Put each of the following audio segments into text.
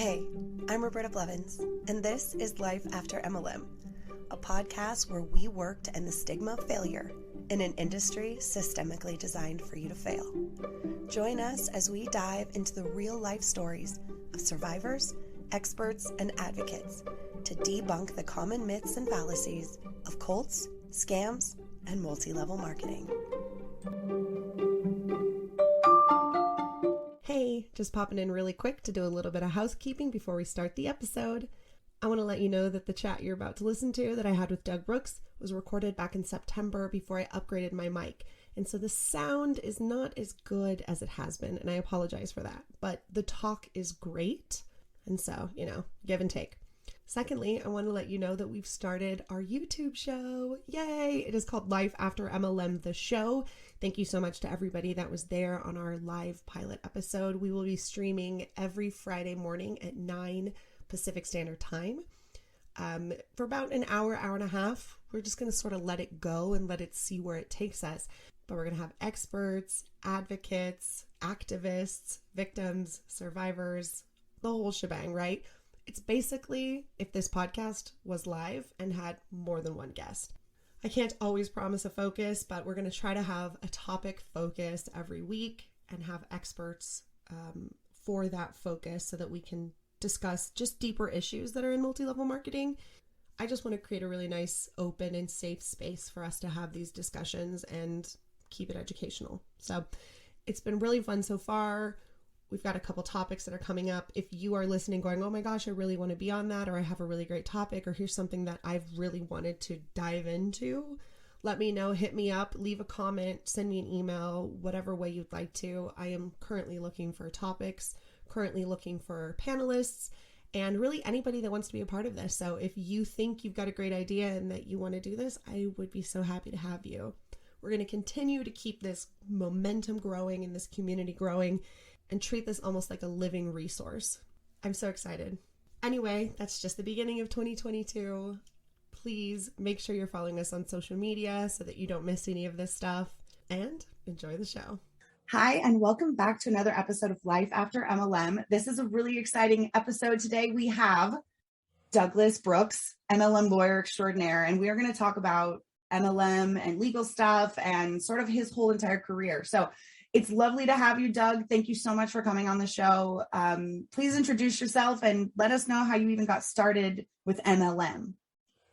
Hey, I'm Roberta Blevins, and this is Life After MLM, a podcast where we work to end the stigma of failure in an industry systemically designed for you to fail. Join us as we dive into the real-life stories of survivors, experts, and advocates to debunk the common myths and fallacies of cults, scams, and multi-level marketing. Hey, just popping in really quick to do a little bit of housekeeping before we start the episode. I want to let you know that the chat you're about to listen to that I had with Doug Brooks was recorded back in September before I upgraded my mic. And so the sound is not as good as it has been, and I apologize for that. But the talk is great. And so, give and take. Secondly, I want to let you know that we've started our YouTube show. Yay! It is called Life After MLM, the show. Thank you so much to everybody that was there on our live pilot episode. We will be streaming every Friday morning at 9 Pacific Standard Time for about an hour, hour and a half. We're just going to sort of let it go and let it see where it takes us. But we're going to have experts, advocates, activists, victims, survivors, the whole shebang, right? It's basically if this podcast was live and had more than one guest. I can't always promise a focus, but we're going to try to have a topic focus every week and have experts for that focus so that we can discuss just deeper issues that are in multi-level marketing. I just want to create a really nice, open, and safe space for us to have these discussions and keep it educational. So it's been really fun so far. We've got a couple topics that are coming up. If you are listening going, oh my gosh, I really want to be on that, or I have a really great topic, or here's something that I've really wanted to dive into, let me know, hit me up, leave a comment, send me an email, whatever way you'd like to. I am currently looking for topics, currently looking for panelists, and really anybody that wants to be a part of this. So if you think you've got a great idea and that you want to do this, I would be so happy to have you. We're going to continue to keep this momentum growing and this community growing and treat this almost like a living resource. I'm so excited. Anyway, that's just the beginning of 2022. Please make sure you're following us on social media so that you don't miss any of this stuff, and enjoy the show. Hi, and welcome back to another episode of Life After MLM. This is a really exciting episode. Today we have Douglas Brooks, MLM lawyer extraordinaire, and we are going to talk about MLM and legal stuff and sort of his whole entire career. So it's lovely to have you, Doug. Thank you so much for coming on the show. Please introduce yourself and let us know how you even got started with MLM.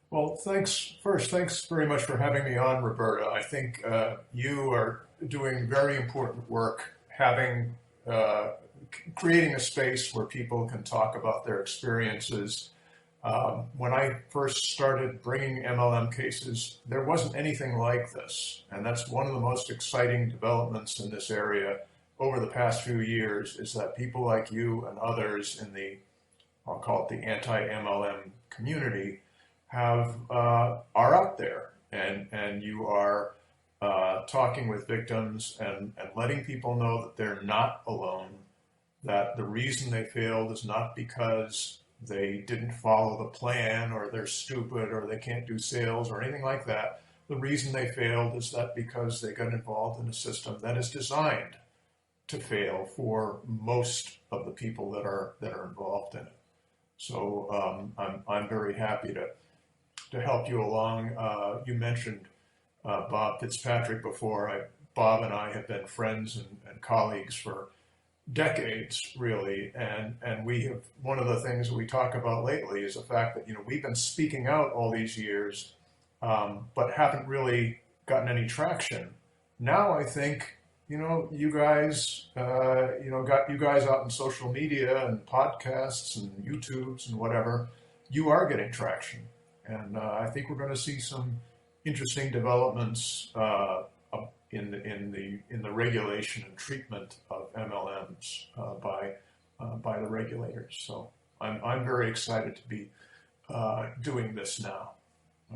Well, thanks very much for having me on, Roberta. I think you are doing very important work, creating a space where people can talk about their experiences. When I first started bringing MLM cases, there wasn't anything like this. And that's one of the most exciting developments in this area over the past few years, is that people like you and others in I'll call it the Anti MLM community, are out there, and you are talking with victims and letting people know that they're not alone, that the reason they failed is not because they didn't follow the plan, or they're stupid, or they can't do sales, or anything like that. The reason they failed is that because they got involved in a system that is designed to fail for most of the people that are involved in it. So I'm very happy to help you along. You mentioned Bob Fitzpatrick before. Bob and I have been friends and colleagues for decades, really, and we have, one of the things that we talk about lately is the fact that we've been speaking out all these years, but haven't really gotten any traction. Now I think you guys got you guys out in social media and podcasts and YouTubes and whatever. You are getting traction, and I think we're going to see some interesting developments in the regulation and treatment of MLMs by the regulators. So I'm very excited to be doing this now.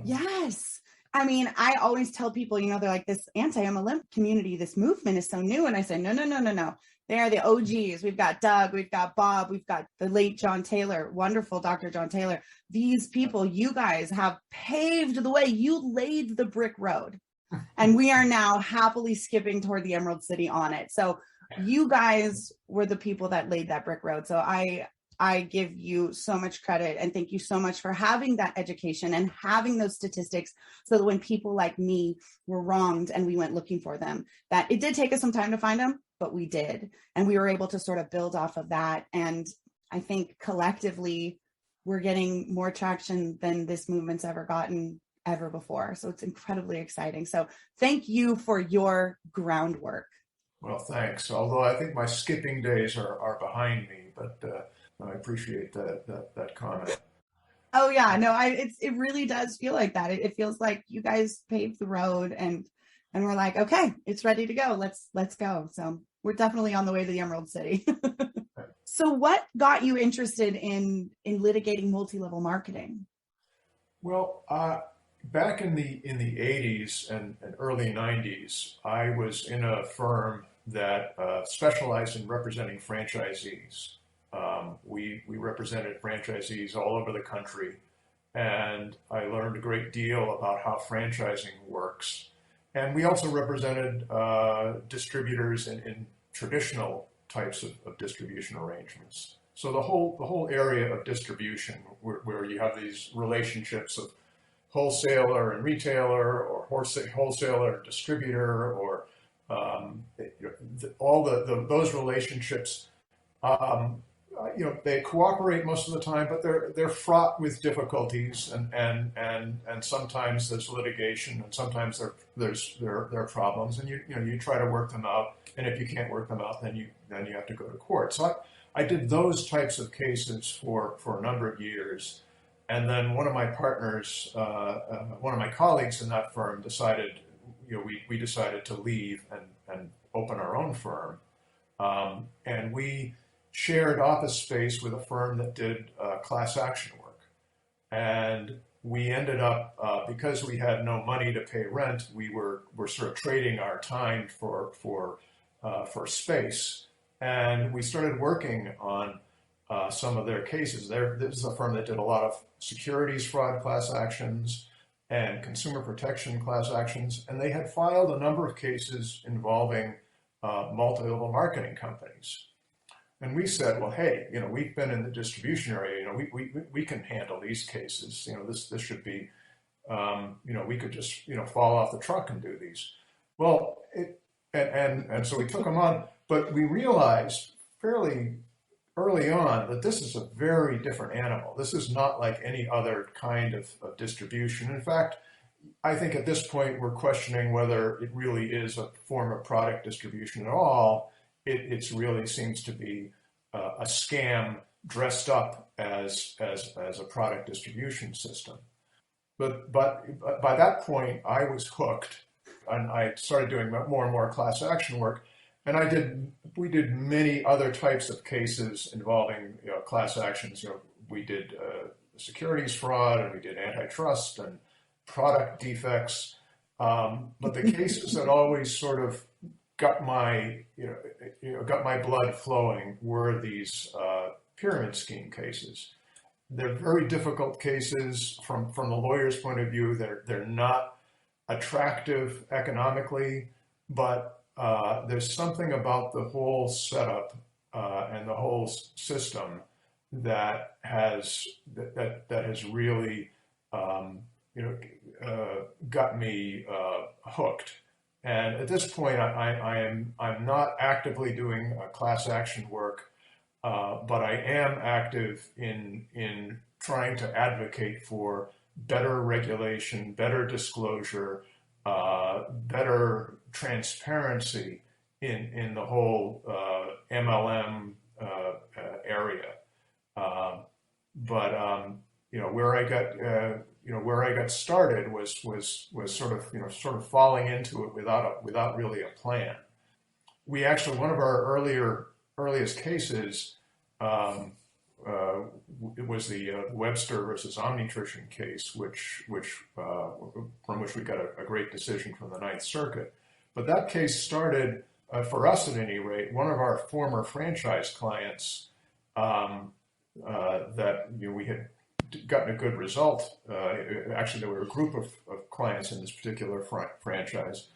Yes. I mean, I always tell people, they're like, this anti-MLM community, this movement is so new. And I say, no. They are the OGs. We've got Doug, we've got Bob, we've got the late John Taylor, wonderful Dr. John Taylor. These people, you guys have paved the way. You laid the brick road. And we are now happily skipping toward the Emerald City on it. So you guys were the people that laid that brick road. So I I give you so much credit and thank you so much for having that education and having those statistics so that when people like me were wronged and we went looking for them, that it did take us some time to find them, but we did. And we were able to sort of build off of that. And I think collectively, we're getting more traction than this movement's ever gotten ever before. So it's incredibly exciting. So thank you for your groundwork. Well, thanks. Although I think my skipping days are behind me, but I appreciate that comment. Oh yeah, no, it really does feel like that. It feels like you guys paved the road and we're like, okay, it's ready to go. Let's go. So we're definitely on the way to the Emerald City. So what got you interested in litigating multi-level marketing? Well, back in the 80s and early 90s, I was in a firm that specialized in representing franchisees. We represented franchisees all over the country, and I learned a great deal about how franchising works. And we also represented distributors in traditional types of distribution arrangements. So the whole area of distribution, where you have these relationships of wholesaler and retailer, or wholesaler and distributor, or all those relationships. They cooperate most of the time, but they're fraught with difficulties, and sometimes there's litigation, and sometimes there are problems, and you try to work them out, and if you can't work them out, then you have to go to court. So I did those types of cases for a number of years, and then one of my partners, one of my colleagues in that firm decided, we decided to leave and open our own firm, and we shared office space with a firm that did class action work. And we ended up, because we had no money to pay rent, we were sort of trading our time for space. And we started working on some of their cases. This is a firm that did a lot of securities fraud class actions and consumer protection class actions. And they had filed a number of cases involving multi-level marketing companies. And we said, well, hey, we've been in the distribution area. We can handle these cases. This should be, we could just, fall off the truck and do these. Well, and so we took them on, but we realized fairly early on that this is a very different animal. This is not like any other kind of distribution. In fact, I think at this point we're questioning whether it really is a form of product distribution at all. It really seems to be a scam dressed up as a product distribution system. But by that point, I was hooked, and I started doing more and more class action work. And we did many other types of cases involving class actions. We did securities fraud, and we did antitrust and product defects. But the cases that always sort of got my blood flowing were these pyramid scheme cases. They're very difficult cases from the lawyer's point of view. They're not attractive economically, but there's something about the whole setup and the whole system that has really got me hooked. And at this point, I'm not actively doing class action work, but I am active in trying to advocate for better regulation, better disclosure, better transparency in the whole MLM area. Where I got started was sort of falling into it without really a plan. We actually, one of our earliest cases, it was the Webster versus Omnitrition case, from which we got a great decision from the Ninth Circuit. But that case started, for us at any rate, one of our former franchise clients that we had gotten a good result. Actually, there were a group of clients in this particular franchise.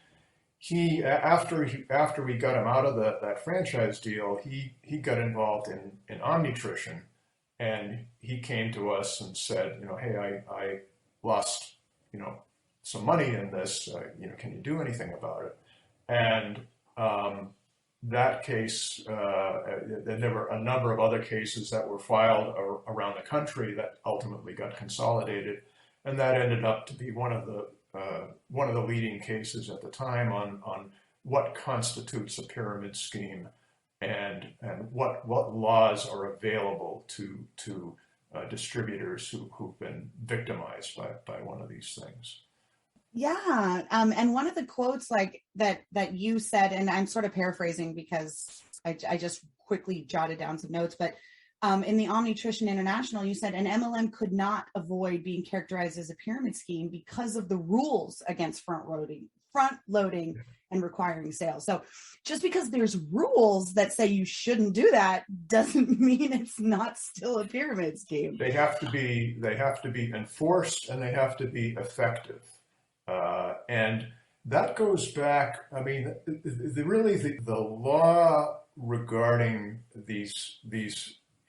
After we got him out of that franchise deal, he got involved in Omnitrition, And he came to us and said, hey, I lost, some money in this, can you do anything about it? And that case, there were a number of other cases that were filed around the country that ultimately got consolidated, and that ended up to be one of the leading cases at the time on what constitutes a pyramid scheme and what laws are available to distributors who've been victimized by one of these things. Yeah. And one of the quotes like that you said, and I'm sort of paraphrasing because I just quickly jotted down some notes, but in the Omnitrition International, you said an MLM could not avoid being characterized as a pyramid scheme because of the rules against front loading and requiring sales. So just because there's rules that say you shouldn't do that doesn't mean it's not still a pyramid scheme. They have to be enforced, and they have to be effective. And that goes back, I mean, the law regarding these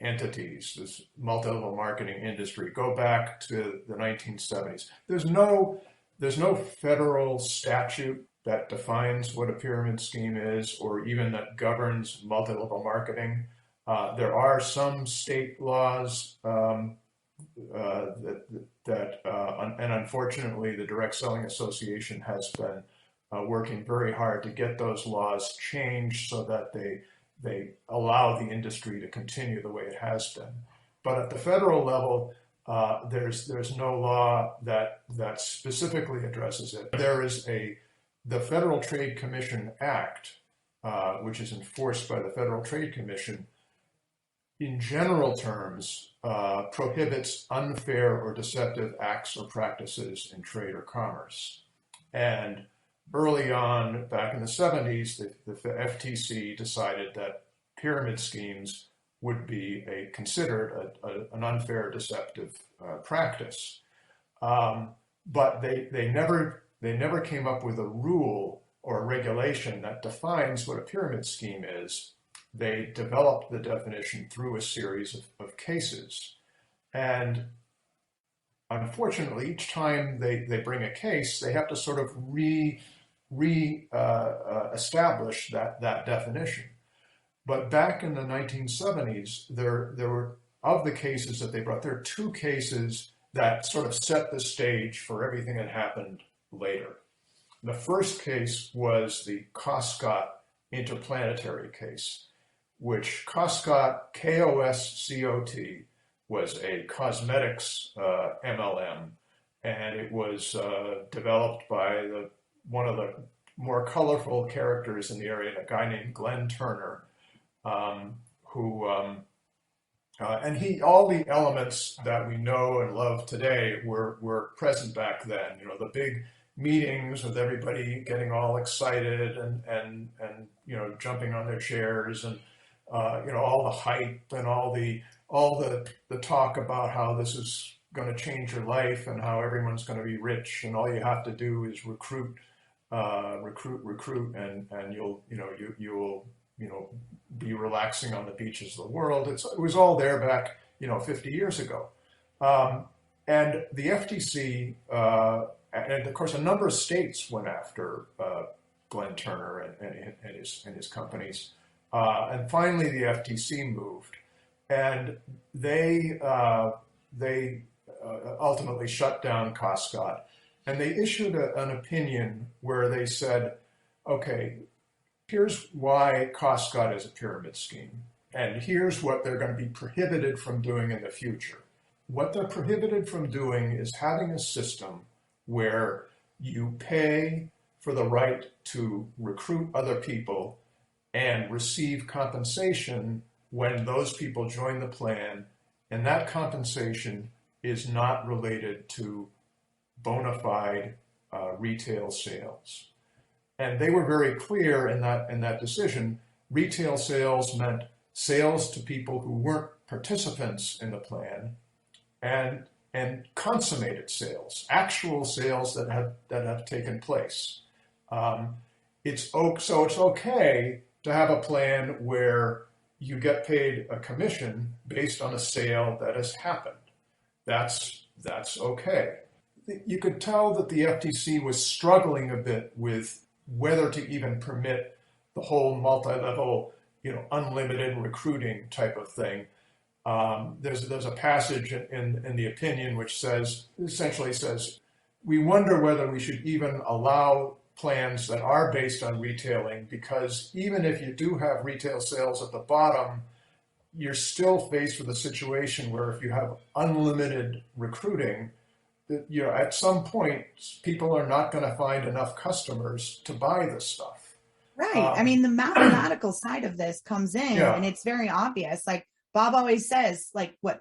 entities, this multi-level marketing industry, go back to the 1970s. There's no federal statute that defines what a pyramid scheme is, or even that governs multi-level marketing. There are some state laws and unfortunately, the Direct Selling Association has been working very hard to get those laws changed so that they allow the industry to continue the way it has been. But at the federal level, there's no law that specifically addresses it. There is the Federal Trade Commission Act, which is enforced by the Federal Trade Commission, in general terms, prohibits unfair or deceptive acts or practices in trade or commerce. And early on, back in the 70s, the FTC decided that pyramid schemes would be considered an unfair, deceptive practice. But they never came up with a rule or a regulation that defines what a pyramid scheme is. They developed the definition through a series of cases. And unfortunately, each time they bring a case, they have to sort of establish that definition. But back in the 1970s, there were, of the cases that they brought, there are two cases that sort of set the stage for everything that happened later. The first case was the Coscott interplanetary case, which Coscott, K-O-S-C-O-T, was a cosmetics MLM, and it was developed by one of the more colorful characters in the area, a guy named Glenn Turner, and all the elements that we know and love today were present back then. The big meetings with everybody getting all excited and jumping on their chairs, and all the hype and all the talk about how this is going to change your life and how everyone's going to be rich, and all you have to do is recruit, and you'll be relaxing on the beaches of the world. It was all there back 50 years ago, and the FTC and of course a number of states went after Glenn Turner and his companies, and finally the FTC moved, and they ultimately shut down Coscott, and they issued an opinion where they said, okay, here's why Coscott is a pyramid scheme, and here's what they're going to be prohibited from doing in the future. What they're prohibited from doing is having a system where you pay for the right to recruit other people and receive compensation when those people join the plan, and that compensation is not related to bona fide retail sales. And they were very clear in that decision. Retail sales meant sales to people who weren't participants in the plan, and consummated sales, actual sales that have taken place. So it's okay to have a plan where you get paid a commission based on a sale that has happened. That's okay. You could tell that the FTC was struggling a bit with whether to even permit the whole multi-level, unlimited recruiting type of thing. There's a passage in the opinion which essentially says, we wonder whether we should even allow plans that are based on retailing, because even if you do have retail sales at the bottom, you're still faced with a situation where if you have unlimited recruiting, at some point, people are not going to find enough customers to buy this stuff. Right. I mean, the mathematical side of this comes in, and it's very obvious. Like Bob always says,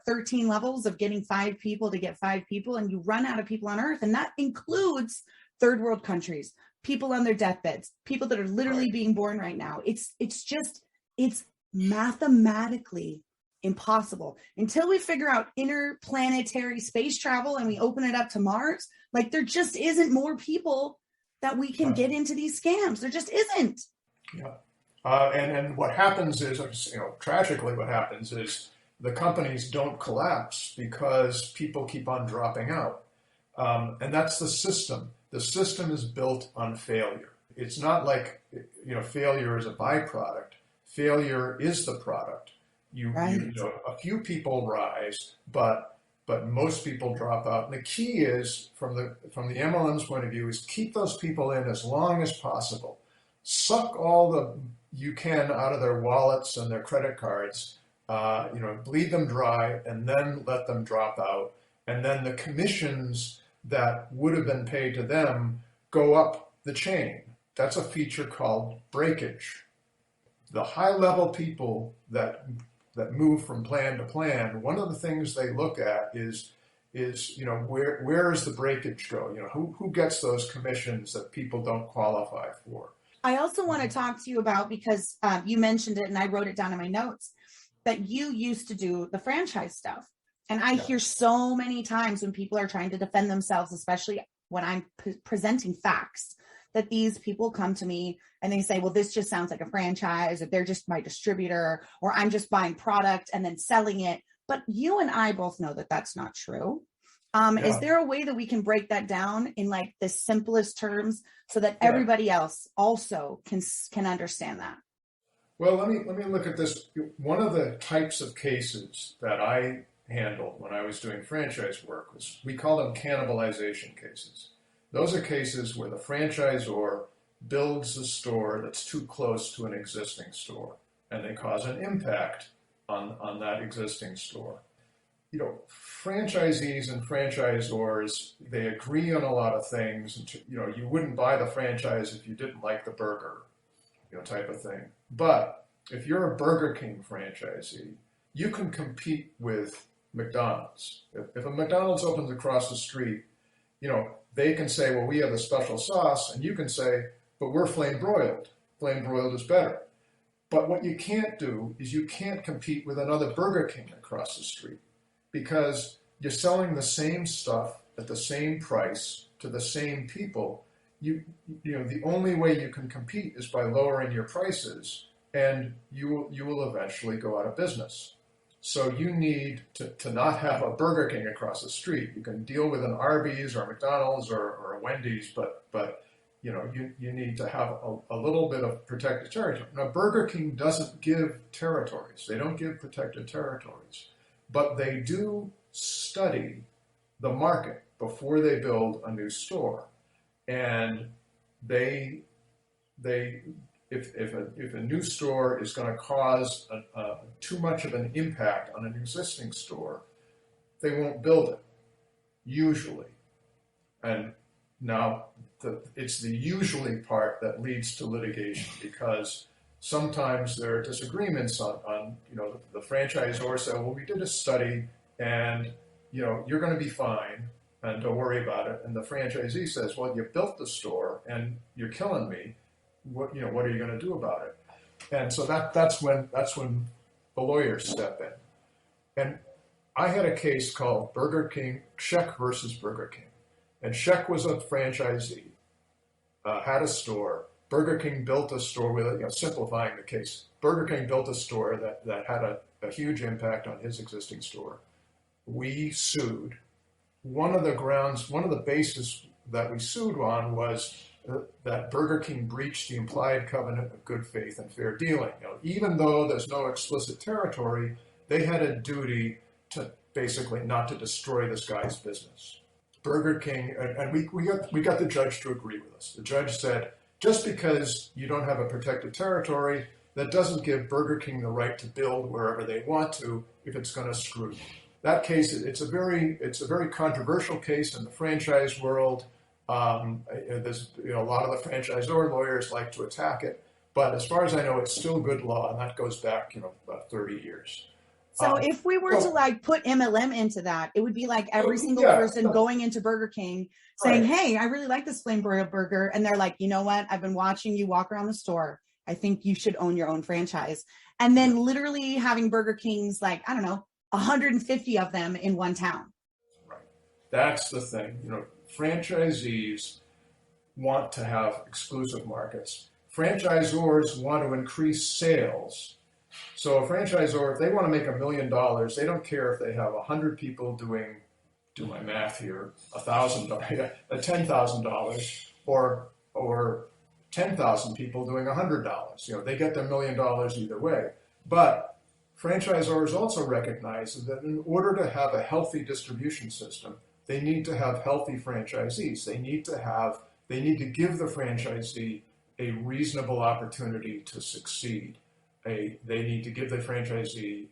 13 levels of getting 5 people to get 5 people, and you run out of people on earth. And that includes third world countries, people on their deathbeds, people that are literally being born right now. It's mathematically impossible until we figure out interplanetary space travel and we open it up to Mars. There just isn't more people that we can get into these scams. There just isn't. Yeah. And what happens is, tragically what happens is the companies don't collapse because people keep on dropping out. And that's the system. The system is built on failure. It's not like, failure is a byproduct. Failure is the product. A few people rise, but most people drop out. And the key is, from the MLM's point of view, is keep those people in as long as possible. Suck all you can out of their wallets and their credit cards, bleed them dry, and then let them drop out. And then the commissions that would have been paid to them go up the chain. That's a feature called breakage. The high-level people that move from plan to plan, one of the things they look at is where does the breakage go? Who gets those commissions that people don't qualify for? I also want to talk to you about, because you mentioned it and I wrote it down in my notes, that you used to do the franchise stuff. And I hear so many times when people are trying to defend themselves, especially when I'm presenting facts, that these people come to me and they say, well, this just sounds like a franchise, or they're just my distributor, or I'm just buying product and then selling it. But you and I both know that that's not true. Is there a way that we can break that down in the simplest terms so that everybody else also can understand that? Well, let me look at this. One of the types of cases that I handled when I was doing franchise work we call them cannibalization cases. Those are cases where the franchisor builds a store that's too close to an existing store, and they cause an impact on that existing store. Franchisees and franchisors, they agree on a lot of things. And you wouldn't buy the franchise if you didn't like the burger, type of thing. But if you're a Burger King franchisee, you can compete with McDonald's. If a McDonald's opens across the street, they can say, well, we have a special sauce, and you can say, but we're flame broiled. Flame broiled is better. But what you can't do is you can't compete with another Burger King across the street, because you're selling the same stuff at the same price to the same people. The only way you can compete is by lowering your prices, and you will eventually go out of business. So you need to not have a Burger King across the street. You can deal with an Arby's or a McDonald's or a Wendy's, but you need to have a little bit of protected territory. Now, Burger King doesn't give territories. They don't give protected territories, but they do study the market before they build a new store. And if a new store is going to cause too much of an impact on an existing store, they won't build it, usually. And now it's the usually part that leads to litigation, because sometimes there are disagreements on the franchisor said, well, we did a study and you're going to be fine and don't worry about it. And the franchisee says, well, you built the store and you're killing me. What are you going to do about it? And so that's when the lawyers step in. And I had a case called Sheck versus Burger King. And Sheck was a franchisee, had a store, Burger King built a store with, simplifying the case, Burger King built a store that had a huge impact on his existing store. We sued. One of the bases that we sued on was that Burger King breached the implied covenant of good faith and fair dealing. Even though there's no explicit territory, they had a duty to basically not to destroy this guy's business. Burger King, and we got the judge to agree with us. The judge said, just because you don't have a protected territory, that doesn't give Burger King the right to build wherever they want to if it's going to screw you. That case, it's a very controversial case in the franchise world. There's a lot of the franchisor lawyers like to attack it, but as far as I know, it's still good law, and that goes back about 30 years. So if we were to put MLM into that, it would be like every single person going into Burger King saying, hey, I really like this flame broiled burger. And they're like, you know what? I've been watching you walk around the store. I think you should own your own franchise. And then literally having Burger Kings, 150 of them in one town. Right. That's the thing. Franchisees want to have exclusive markets. Franchisors want to increase sales. So a franchisor, if they want to make $1 million, they don't care if they have 100 people doing, do my math here, $10,000 or 10,000 people doing $100. They get their $1 million either way. But franchisors also recognize that in order to have a healthy distribution system, they need to have healthy franchisees. They need to give the franchisee a reasonable opportunity to succeed. They need to give the franchisee,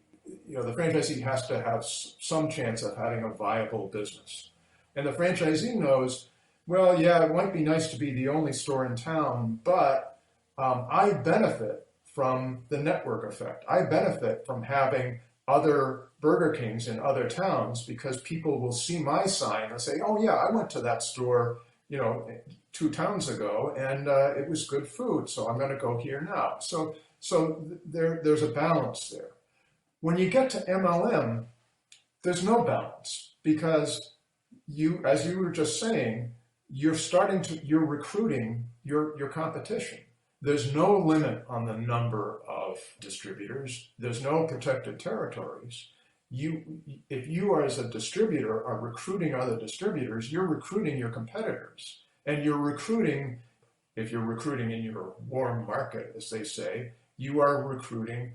the franchisee has to have some chance of having a viable business. And the franchisee knows, well, yeah, it might be nice to be the only store in town, but I benefit from the network effect. I benefit from having other Burger Kings in other towns because people will see my sign and say, oh yeah, I went to that store, 2 towns ago and it was good food, so I'm going to go here now. So there's a balance there. When you get to MLM, there's no balance because as you were just saying, you're recruiting your competition. There's no limit on the number of distributors. There's no protected territories. If you are as a distributor are recruiting other distributors, you're recruiting your competitors. And you're recruiting, if you're recruiting in your warm market, as they say, you are recruiting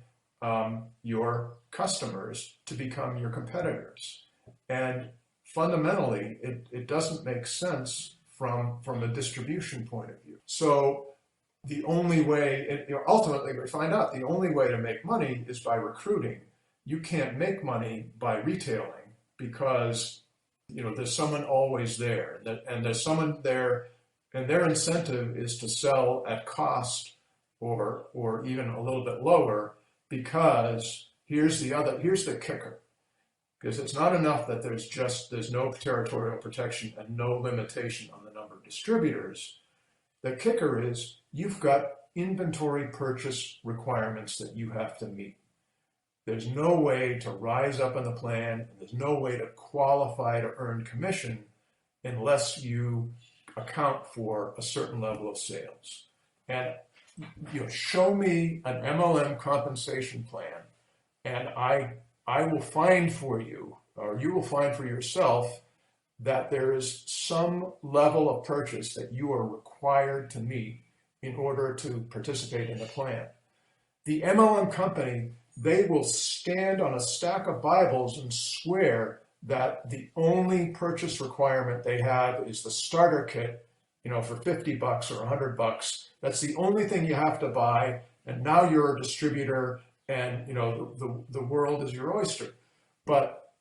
your customers to become your competitors. And fundamentally, it doesn't make sense from a distribution point of view. So the only way, ultimately we find out the only way to make money is by recruiting. You can't make money by retailing because there's someone always there, and there's someone there, and their incentive is to sell at cost or even a little bit lower, because here's the kicker. Because it's not enough that there's no territorial protection and no limitation on the number of distributors. The kicker is you've got inventory purchase requirements that you have to meet. There's no way to rise up in the plan, and there's no way to qualify to earn commission unless you account for a certain level of sales. And show me an MLM compensation plan, and I will find for you, or you will find for yourself, that there is some level of purchase that you are required to meet in order to participate in the plan. The MLM company, they will stand on a stack of Bibles and swear that the only purchase requirement they have is the starter kit, for $50 or $100. That's the only thing you have to buy, and now you're a distributor, and the world is your oyster. But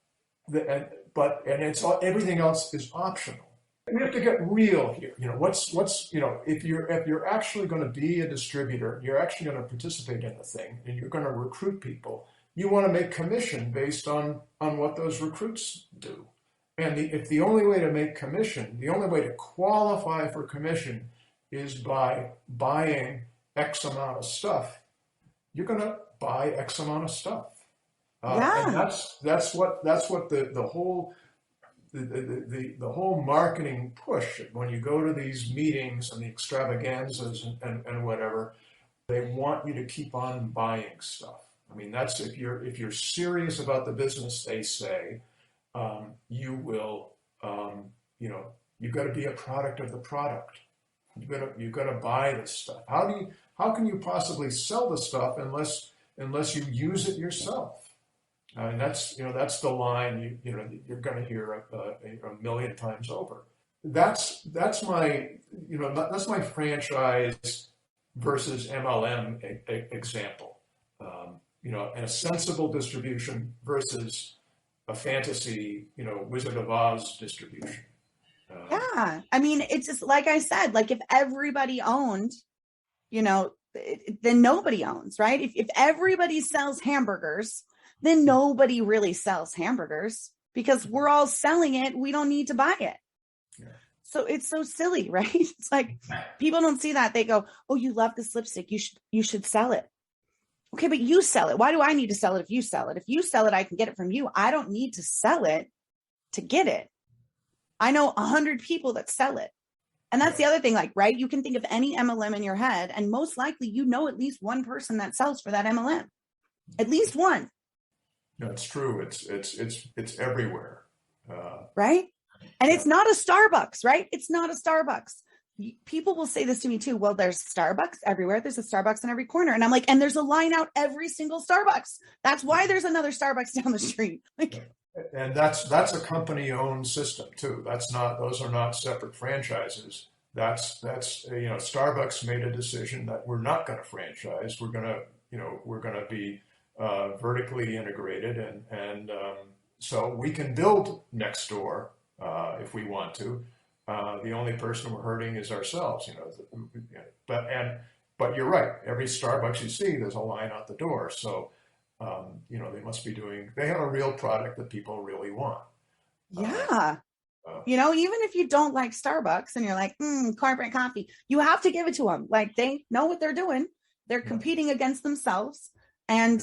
it's all, everything else is optional. We have to get real here. If you're actually going to be a distributor, you're actually going to participate in a thing, and you're going to recruit people, you want to make commission based on what those recruits do. And if the only way to make commission, the only way to qualify for commission is by buying X amount of stuff, you're going to buy X amount of stuff. And that's what the whole the whole marketing push, when you go to these meetings and the extravaganzas and whatever, they want you to keep on buying stuff. I mean, that's if you're serious about the business, they say, you will, you've got to be a product of the product. You've got to buy this stuff. How can you possibly sell the stuff unless you use it yourself? And that's the line you're going to hear a million times over. That's my franchise versus MLM example. And a sensible distribution versus a fantasy, Wizard of Oz distribution. Yeah. I mean, it's just like I said, like if everybody owned, then nobody owns, right? If everybody sells hamburgers, then nobody really sells hamburgers because we're all selling it. We don't need to buy it. Yeah. So it's so silly, right? It's like people don't see that. They go, "Oh, you love this lipstick. You should sell it." Okay, but you sell it. Why do I need to sell it if you sell it? If you sell it, I can get it from you. I don't need to sell it to get it. I know 100 people that sell it. And that's the other thing, like, right? You can think of any MLM in your head, and most likely, at least one person that sells for that MLM. At least one. No, it's true. It's everywhere. Right? And it's not a Starbucks, right? It's not a Starbucks. People will say this to me too. Well, there's Starbucks everywhere. There's a Starbucks in every corner. And I'm like, and there's a line out every single Starbucks. That's why there's another Starbucks down the street. And that's a company owned system too. Those are not separate franchises. That's Starbucks made a decision that we're not going to franchise. We're going to be vertically integrated, and so we can build next door if we want to. The only person we're hurting is ourselves, But you're right. Every Starbucks you see, there's a line out the door. So they must be they have a real product that people really want. Yeah. Even if you don't like Starbucks and you're like, corporate coffee, you have to give it to them. Like they know what they're doing. They're competing against themselves and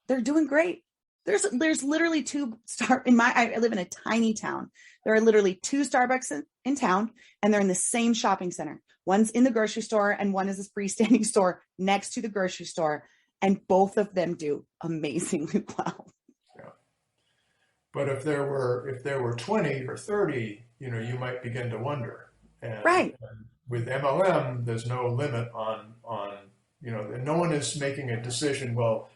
they're doing great. There's literally I live in a tiny town. There are literally 2 Starbucks in town, and they're in the same shopping center. One's in the grocery store and one is a freestanding store next to the grocery store. And both of them do amazingly well. Yeah. But if there were 20 or 30, you might begin to wonder. Right. And with MLM, there's no limit on no one is making a decision. Well,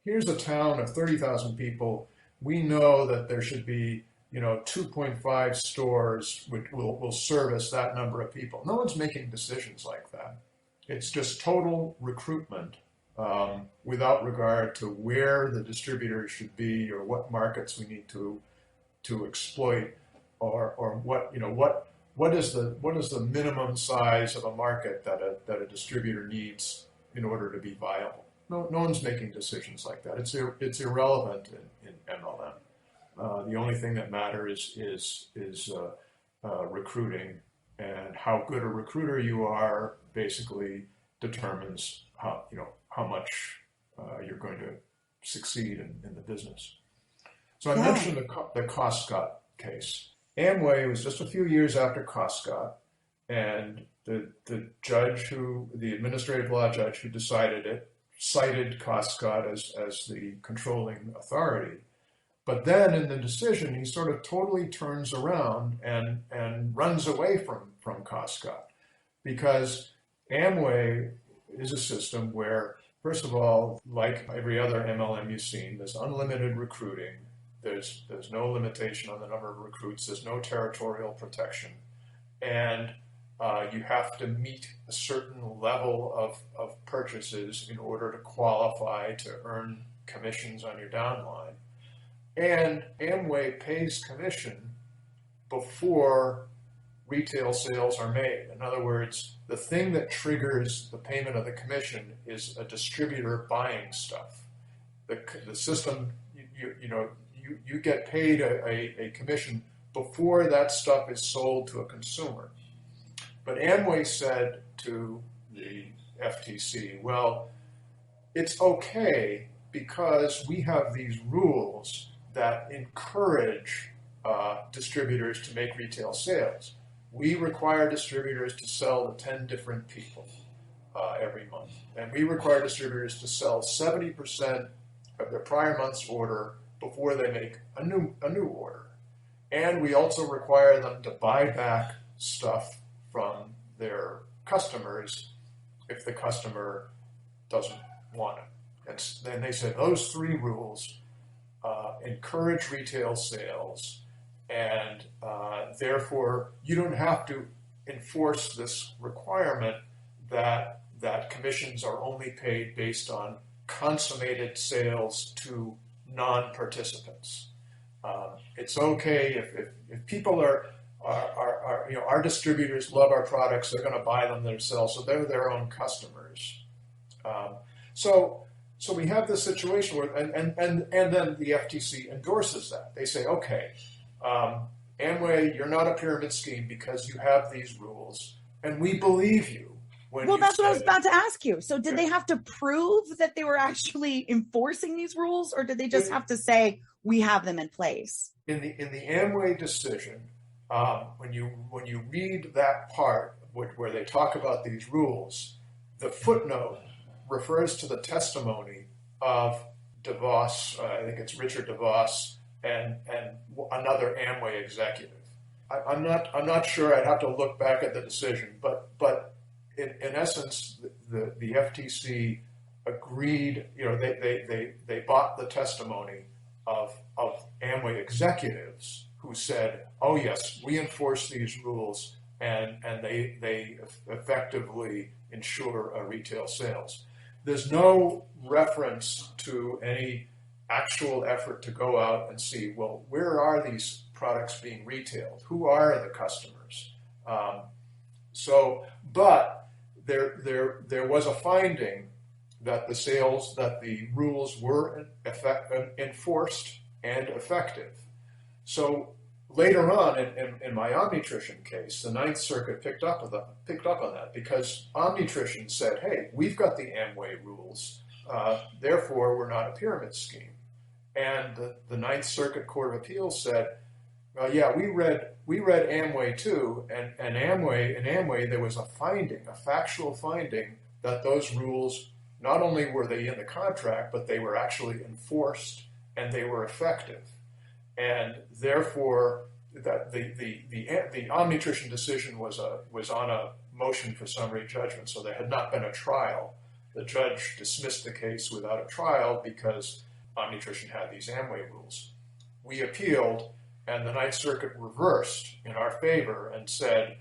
here's a town of 30,000 people. We know that there should be 2.5 stores which will service that number of people. No one's making decisions like that. It's just total recruitment. Without regard to where the distributors should be or what markets we need to exploit or what is the minimum size of a market that a distributor needs in order to be viable. No one's making decisions like that. It's irrelevant in MLM. The only thing that matters is recruiting, and how good a recruiter you are basically determines how much you're going to succeed in the business. So I mentioned the Costco case. Amway was just a few years after Costco, and the administrative law judge who decided it cited Costco as the controlling authority. But then in the decision, he sort of totally turns around and runs away from Costco, because Amway is a system where, first of all, like every other MLM you've seen, there's unlimited recruiting. There's no limitation on the number of recruits. There's no territorial protection. And you have to meet a certain level of purchases in order to qualify to earn commissions on your downline. And Amway pays commission before retail sales are made. In other words, the thing that triggers the payment of the commission is a distributor buying stuff. The system, you get paid a commission before that stuff is sold to a consumer. But Amway said to the FTC, well, it's okay because we have these rules that encourage distributors to make retail sales. We require distributors to sell to 10 different people every month. And we require distributors to sell 70% of their prior month's order before they make a new order. And we also require them to buy back stuff from their customers if the customer doesn't want it. And then they said those three rules encourage retail sales, and therefore you don't have to enforce this requirement that commissions are only paid based on consummated sales to non-participants. It's okay if people are our distributors love our products, they're going to buy them themselves, so they're their own customers. So we have this situation where, and then the FTC endorses that. They say, okay, Amway, you're not a pyramid scheme because you have these rules, and we believe you. Well, that's what I was about to ask you. So did they have to prove that they were actually enforcing these rules, or did they just have to say, we have them in place? In the Amway decision, when you read that part where they talk about these rules, the footnote refers to the testimony of DeVos, I think it's Richard DeVos, and another Amway executive. I'm not sure. I'd have to look back at the decision, but in essence, the FTC agreed. They bought the testimony of Amway executives who said, "Oh yes, we enforce these rules, and they effectively ensure retail sales." There's no reference to any actual effort to go out and see, well, where are these products being retailed? Who are the customers? But there was a finding that the rules were enforced and effective. So later on in my Omnitrition case, the Ninth Circuit picked up on that because Omnitrition said, hey, we've got the Amway rules, therefore we're not a pyramid scheme. And the Ninth Circuit Court of Appeals said, yeah, we read Amway too, and in Amway there was a factual finding that those rules, not only were they in the contract, but they were actually enforced and they were effective. And therefore, that the Omnitrition decision was on a motion for summary judgment, so there had not been a trial. The judge dismissed the case without a trial because Omnitrition had these Amway rules. We appealed, and the Ninth Circuit reversed in our favor and said,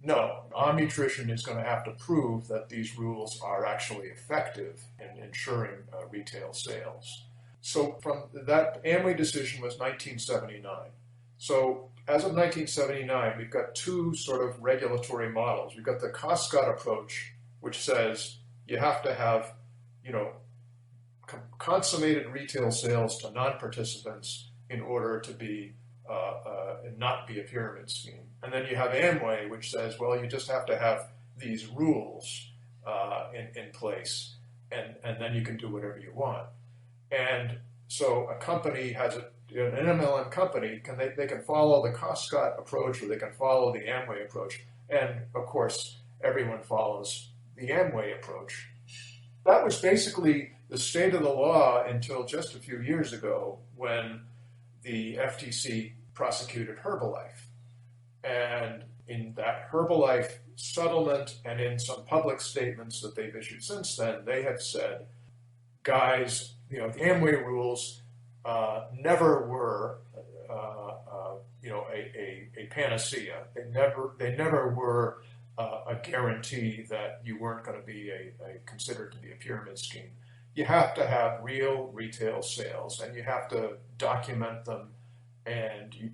no, Omnitrition is going to have to prove that these rules are actually effective in ensuring retail sales. So from that Amway decision was 1979. So as of 1979, we've got two sort of regulatory models. We've got the Coscott approach, which says you have to have, consummated retail sales to non-participants in order to be not be a pyramid scheme. And then you have Amway, which says, well, you just have to have these rules in place, and then you can do whatever you want. And so a company has an MLM company, they can follow the Coscott approach or they can follow the Amway approach. And of course, everyone follows the Amway approach. That was basically the state of the law until just a few years ago when the FTC prosecuted Herbalife. And in that Herbalife settlement and in some public statements that they've issued since then, they have said, guys, the Amway rules never were, a panacea. They never were a guarantee that you weren't going to be considered to be a pyramid scheme. You have to have real retail sales, and you have to document them, and you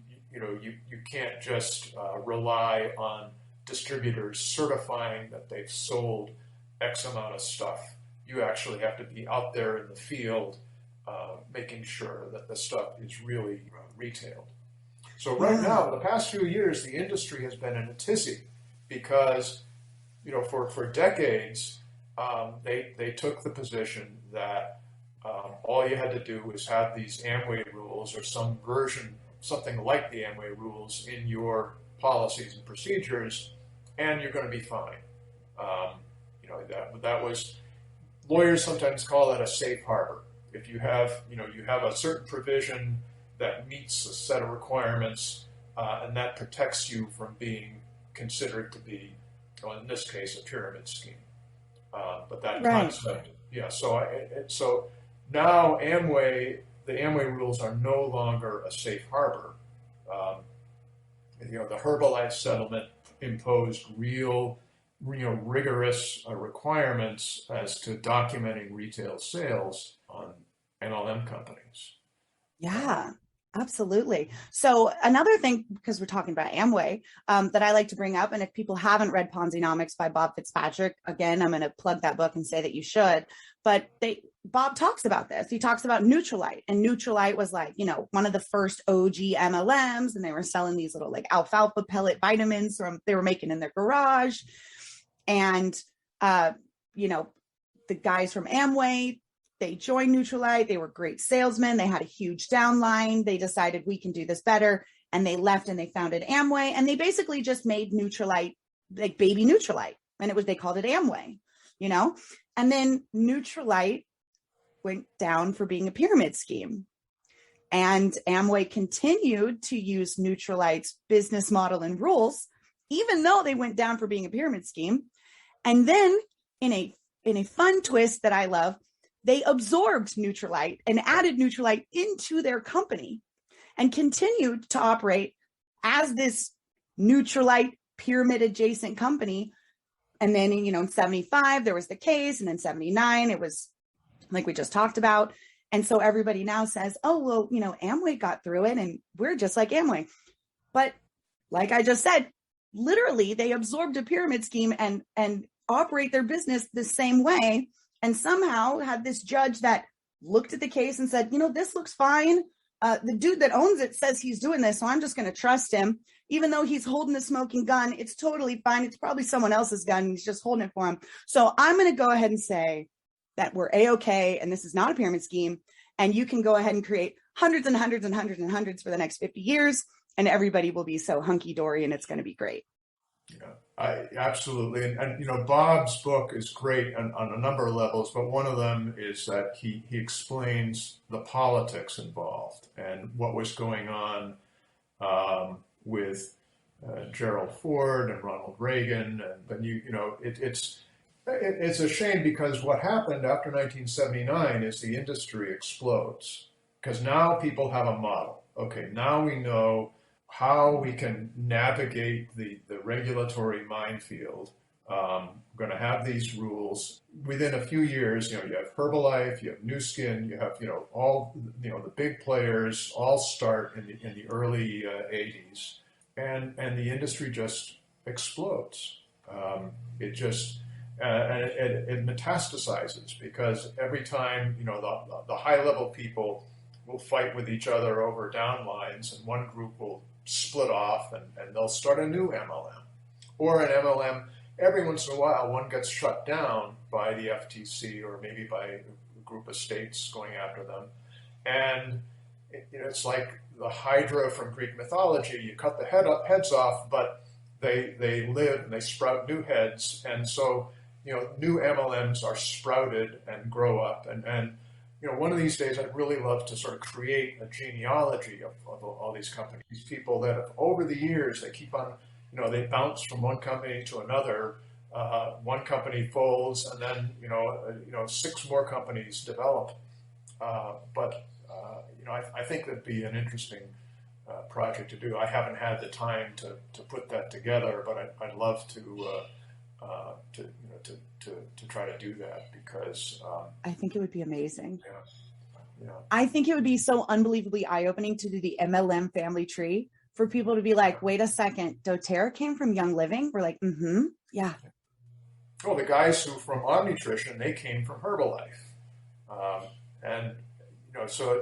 can't just rely on distributors certifying that they've sold X amount of stuff. You actually have to be out there in the field making sure that the stuff is really retailed. So right now, the past few years, the industry has been in a tizzy because, for decades, they took the position that all you had to do was have these Amway rules or some version something like the Amway rules in your policies and procedures, and you're going to be fine. That was, lawyers sometimes call that a safe harbor. If you have, you have a certain provision that meets a set of requirements, and that protects you from being considered to be, well, in this case, a pyramid scheme. But that concept, yeah. So now the Amway rules are no longer a safe harbor. The Herbalife settlement imposed real, rigorous requirements as to documenting retail sales on MLM companies. Yeah, absolutely. So another thing, because we're talking about Amway, that I like to bring up, and if people haven't read Ponziomics by Bob Fitzpatrick, again, I'm going to plug that book and say that you should, but Bob talks about this. He talks about Nutrilite, and Nutrilite was like, one of the first OG MLMs, and they were selling these little like alfalfa pellet vitamins they were making in their garage. And, the guys from Amway, they joined Nutrilite. They were great salesmen. They had a huge downline. They decided we can do this better. And they left and they founded Amway. And they basically just made Nutrilite, like baby Nutrilite. And they called it Amway, And then Nutrilite went down for being a pyramid scheme. And Amway continued to use Nutrilite's business model and rules, even though they went down for being a pyramid scheme. And then in a fun twist that I love, they absorbed Nutrilite and added Nutrilite into their company and continued to operate as this Nutrilite pyramid adjacent company. And then, in 75, there was the case. And then 79, it was like we just talked about. And so everybody now says, oh, well, Amway got through it and we're just like Amway. But like I just said, literally they absorbed a pyramid scheme and operate their business the same way. And somehow had this judge that looked at the case and said, this looks fine. The dude that owns it says he's doing this, so I'm just going to trust him. Even though he's holding a smoking gun, it's totally fine. It's probably someone else's gun. He's just holding it for him. So I'm going to go ahead and say that we're A-okay, and this is not a pyramid scheme. And you can go ahead and create hundreds and hundreds and hundreds and hundreds for the next 50 years, and everybody will be so hunky-dory, and it's going to be great. Yeah, absolutely. And Bob's book is great on a number of levels, but one of them is that he explains the politics involved and what was going on with Gerald Ford and Ronald Reagan. And it's a shame because what happened after 1979 is the industry explodes because now people have a model. Okay, now we know how we can navigate the regulatory minefield. We're going to have these rules. Within a few years, you have Herbalife, you have Nu Skin, you have, all, the big players all start in the early 80s. And the industry just explodes. It metastasizes because every time, the high level people will fight with each other over downlines, and one group will split off and they'll start a new MLM. Or an MLM, every once in a while, one gets shut down by the FTC or maybe by a group of states going after them. And it's like the Hydra from Greek mythology. You cut the heads off, but they live and they sprout new heads. And so, new MLMs are sprouted and grow up. And one of these days, I'd really love to sort of create a genealogy of all these companies. These people that have, over the years, they keep on, they bounce from one company to another. One company folds, and then, 6 more companies develop. But I think that'd be an interesting project to do. I haven't had the time to put that together, but I'd love to try to do that because I think it would be amazing. Yeah. I think it would be so unbelievably eye-opening to do the MLM Family Tree for people to be like, wait a second, doTERRA came from Young Living? We're like, yeah. Well, the guys who from Omnitrition, they came from Herbalife, and so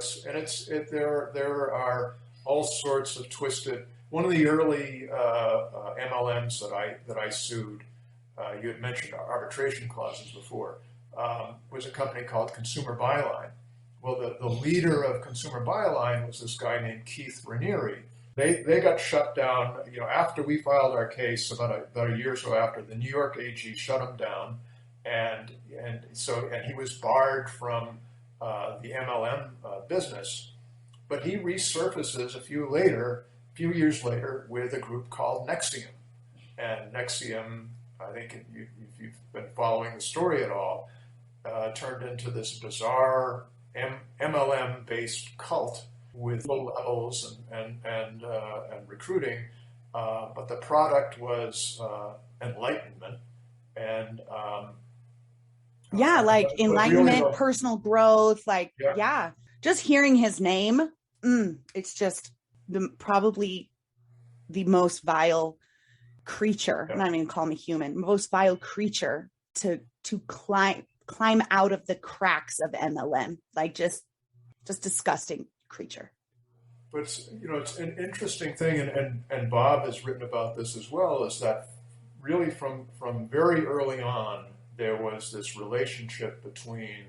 there are all sorts of twisted. One of the early MLMs that I sued, you had mentioned Arbitration Classes before, was a company called Consumer Byline, Well, the leader of Consumer Buyline was this guy named Keith Raniere. They got shut down, after we filed our case about a year or so after. The New York AG shut him down, and he was barred from the MLM business. But he resurfaces a few years later, with a group called Nexium. And Nexium, I think if you've been following the story at all, turned into this bizarre MLM-based cult with low levels and recruiting, but the product was enlightenment and like enlightenment, really, personal growth, just hearing his name, it's just probably the most vile creature. I'm not even gonna call him a human, most vile creature to climb out of the cracks of MLM, like just disgusting creature. But it's an interesting thing, and Bob has written about this as well, is that really from very early on, there was this relationship between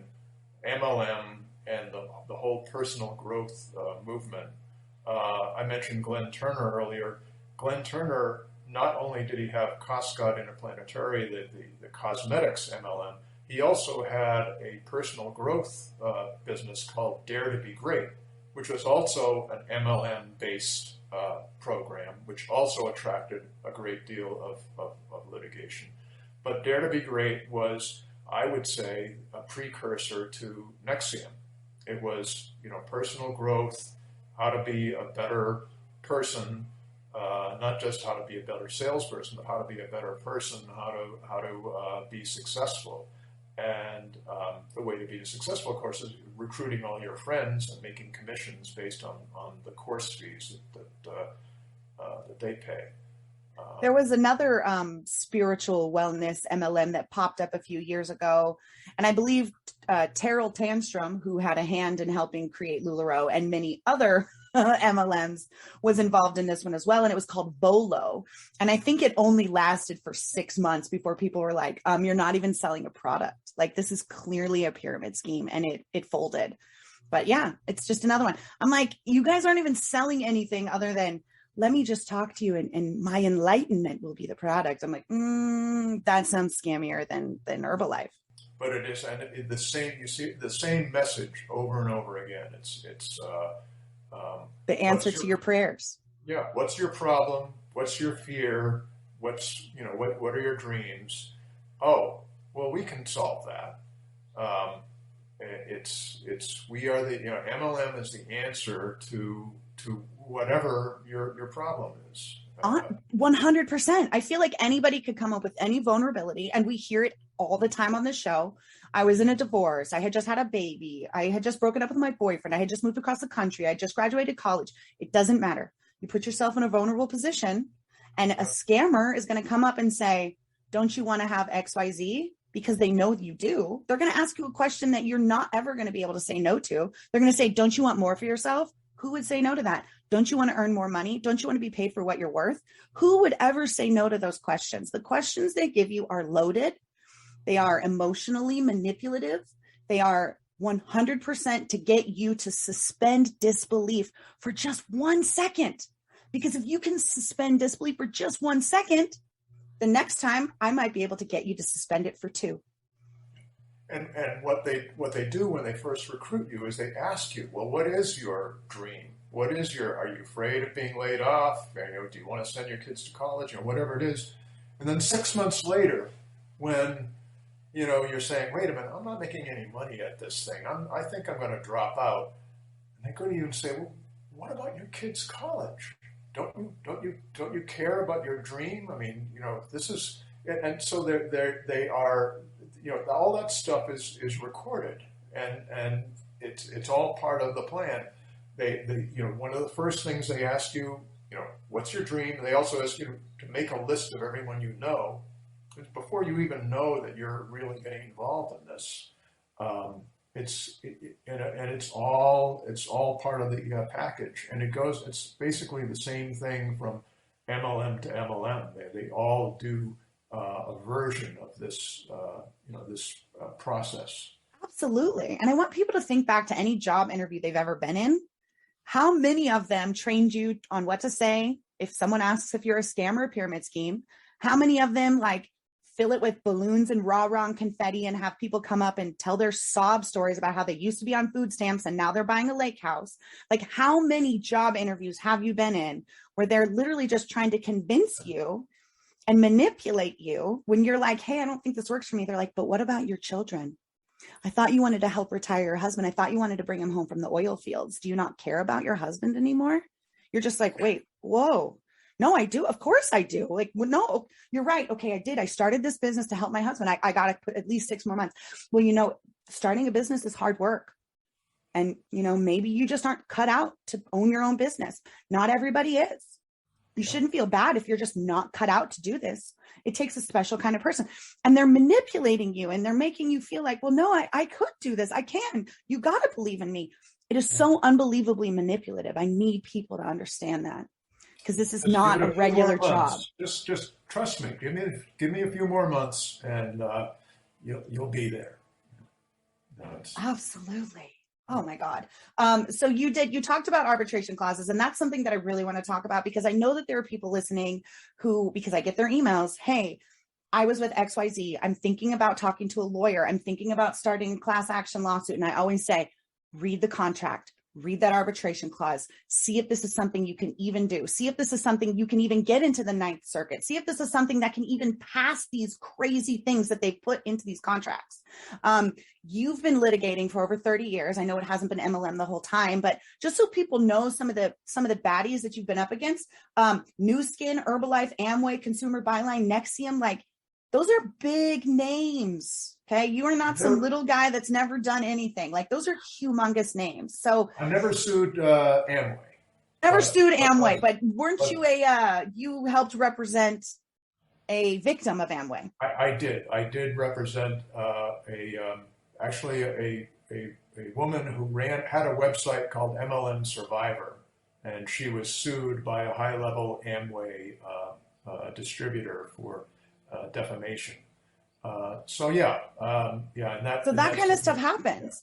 MLM and the whole personal growth movement. I mentioned Glenn Turner earlier. Glenn Turner, not only did he have Costco Interplanetary, the cosmetics MLM, he also had a personal growth business called Dare to Be Great, which was also an MLM-based program, which also attracted a great deal of litigation. But Dare to Be Great was, I would say, a precursor to Nexium. It was, personal growth, how to be a better person, not just how to be a better salesperson, but how to be a better person, how to be successful. And the way to be successful, of course, is recruiting all your friends and making commissions based on the course fees that they pay. There was another spiritual wellness MLM that popped up a few years ago. And I believe Terrell Tanstrom, who had a hand in helping create LuLaRoe and many other MLMs, was involved in this one as well. And it was called Bolo. And I think it only lasted for 6 months before people were like, you're not even selling a product. Like, this is clearly a pyramid scheme, and it folded. But yeah, it's just another one. I'm like, you guys aren't even selling anything other than, let me just talk to you and my enlightenment will be the product. I'm like, that sounds scammier than Herbalife. But it is, and the same. You see the same message over and over again. It's the answer to your prayers. Yeah. What's your problem? What's your fear? What are your dreams? Oh, well, we can solve that. We are the MLM is the answer to whatever your problem is. 100%. I feel like anybody could come up with any vulnerability, and we hear it all the time on the show. I was in a divorce. I had just had a baby. I had just broken up with my boyfriend. I had just moved across the country. I just graduated college. It doesn't matter. You put yourself in a vulnerable position, and a scammer is going to come up and say, don't you want to have XYZ? Because they know you do. They're going to ask you a question that you're not ever going to be able to say no to. They're going to say, don't you want more for yourself? Who would say no to that? Don't you want to earn more money? Don't you want to be paid for what you're worth? Who would ever say no to those questions? The questions they give you are loaded. They are emotionally manipulative. They are 100% to get you to suspend disbelief for just 1 second. Because if you can suspend disbelief for just 1 second, the next time I might be able to get you to suspend it for 2. And what they do when they first recruit you is they ask you, well, what is your dream? Are you afraid of being laid off? Do you want to send your kids to college, whatever it is? And then 6 months later, when you're saying, wait a minute, I'm not making any money at this thing. I think I'm going to drop out. And they go to you and say, well, what about your kids' college? Don't you care about your dream? I mean, this is, and so they are, all that stuff is recorded, and it's all part of the plan. They one of the first things they ask you, what's your dream? And they also ask you to make a list of everyone you know before you even know that you're really getting involved in this. It's all part of the package, and it's basically the same thing from MLM to MLM. They all do a version of this this process. Absolutely. And I want people to think back to any job interview they've ever been in. How many of them trained you on what to say if someone asks if you're a scam or a pyramid scheme? How many of them like fill it with balloons and rah-rah and confetti and have people come up and tell their sob stories about how they used to be on food stamps and now they're buying a lake house? Like, how many job interviews have you been in where they're literally just trying to convince you and manipulate you when you're like, hey, I don't think this works for me. They're like, but what about your children? I thought you wanted to help retire your husband. I thought you wanted to bring him home from the oil fields. Do you not care about your husband anymore? You're just like, wait, whoa. No, I do. Of course I do. Like, well, no, you're right. Okay, I did. I started this business to help my husband. I got to put at least 6 more months. Well, starting a business is hard work. And, maybe you just aren't cut out to own your own business. Not everybody is. You shouldn't feel bad if you're just not cut out to do this. It takes a special kind of person. And they're manipulating you and they're making you feel like, well, no, I could do this. I can. You got to believe in me. It is so unbelievably manipulative. I need people to understand that because this is not a regular job. Just trust me. Give me a few more months and you'll be there. Absolutely. Oh my God. So you talked about arbitration clauses, and that's something that I really want to talk about because I know that there are people listening who, because I get their emails, hey, I was with XYZ. I'm thinking about talking to a lawyer. I'm thinking about starting a class action lawsuit. And I always say, read the contract, read that arbitration clause, see if this is something you can even do. See if this is something you can even get into the Ninth Circuit. See if this is something that can even pass these crazy things that they put into these contracts. You've been litigating for over 30 years. I know it hasn't been MLM the whole time, but just so people know some of the baddies that you've been up against, New Skin, Herbalife, Amway, Consumer Byline, Nexium, like those are big names. Okay. You are not some little guy that's never done anything. Like those are humongous names. So I never sued Amway. But weren't you you helped represent a victim of Amway? I did. I did represent actually a woman who had a website called MLM Survivor, and she was sued by a high-level Amway distributor for defamation. So that kind of stuff happens.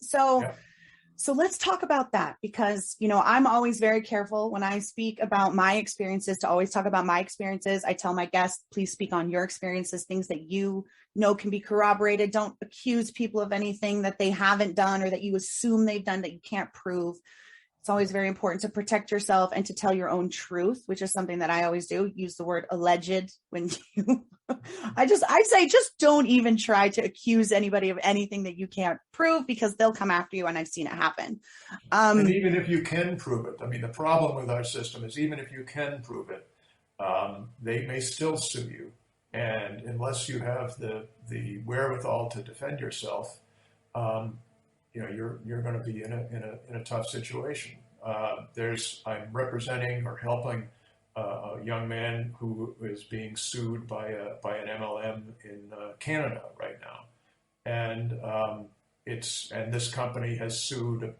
So let's talk about that because, I'm always very careful when I speak about my experiences to always talk about my experiences. I tell my guests, please speak on your experiences, things that you know can be corroborated. Don't accuse people of anything that they haven't done or that you assume they've done that you can't prove. It's always very important to protect yourself and to tell your own truth, which is something that I always do. Use the word alleged when I say just don't even try to accuse anybody of anything that you can't prove because they'll come after you, and I've seen it happen. And even if you can prove it, I mean, the problem with our system is even if you can prove it, they may still sue you, and unless you have the wherewithal to defend yourself, you're going to be in a tough situation. I'm representing or helping a young man who is being sued by an MLM in Canada right now, and this company has sued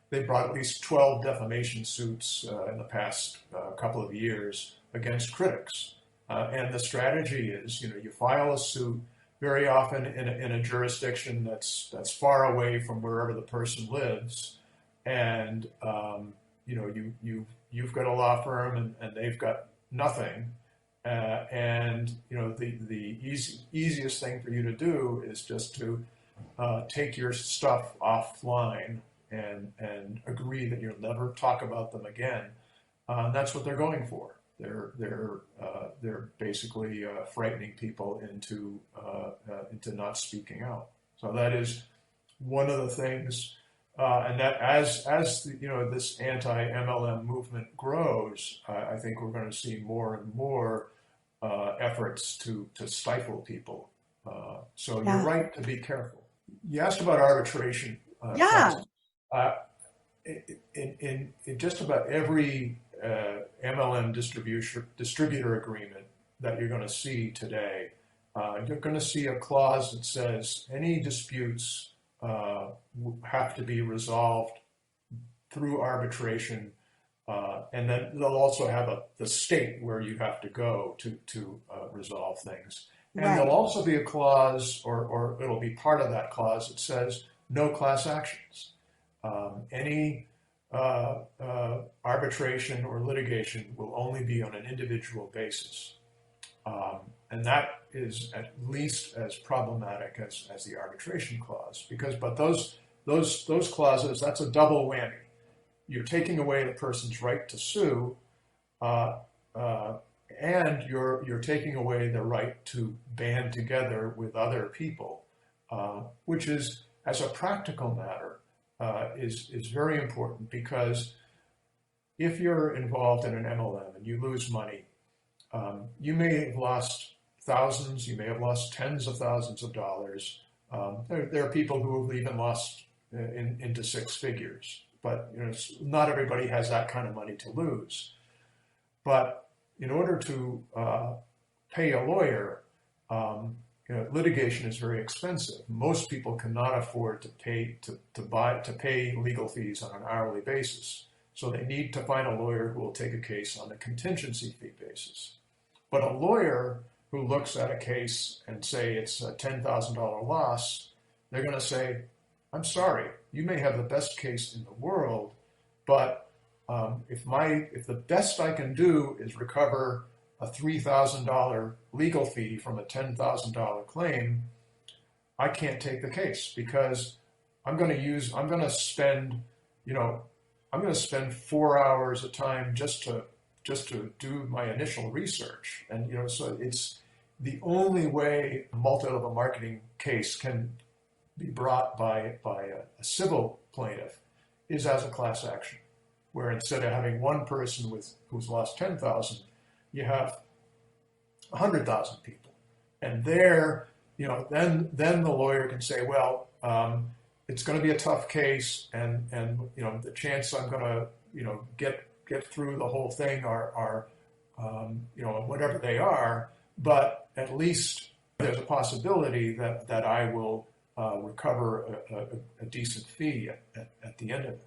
they brought at least 12 defamation suits in the past couple of years against critics, and the strategy is you file a suit very often in a jurisdiction that's far away from wherever the person lives, and you've got a law firm and they've got nothing, and the easiest thing for you to do is just to take your stuff offline and agree that you'll never talk about them again. That's what they're going for. They're basically frightening people into not speaking out. So that is one of the things, and that as this anti MLM movement grows, I think we're going to see more and more efforts to stifle people. So you're right to be careful. You asked about arbitration. In just about every MLM distributor agreement that you're going to see today, you're going to see a clause that says any disputes have to be resolved through arbitration, and then they'll also have the state where you have to go to resolve things. And there'll also be a clause, or it'll be part of that clause that says no class actions. Any arbitration or litigation will only be on an individual basis. And that is at least as problematic as the arbitration clause, but those clauses, that's a double whammy. You're taking away the person's right to sue, and you're taking away the right to band together with other people, which is, as a practical matter, is very important, because if you're involved in an MLM and you lose money, you may have lost thousands, you may have lost tens of thousands of dollars. There are people who have even lost into six figures, but not everybody has that kind of money to lose. But in order to pay a lawyer, litigation is very expensive. Most people cannot afford to pay legal fees on an hourly basis. So they need to find a lawyer who will take a case on a contingency fee basis. But a lawyer who looks at a case and say it's a $10,000 loss, they're going to say, I'm sorry, you may have the best case in the world, but if the best I can do is recover a $3,000 legal fee from a $10,000 claim, I can't take the case, because I'm going to spend 4 hours of time just to do my initial research. And so it's the only way a multi-level marketing case can be brought by a civil plaintiff is as a class action, where instead of having one person who's lost 10,000, you have 100,000 people. And there, then the lawyer can say, well, it's going to be a tough case, and the chance I'm going to get through the whole thing are whatever they are, but at least there's a possibility that I will recover a decent fee at the end of it.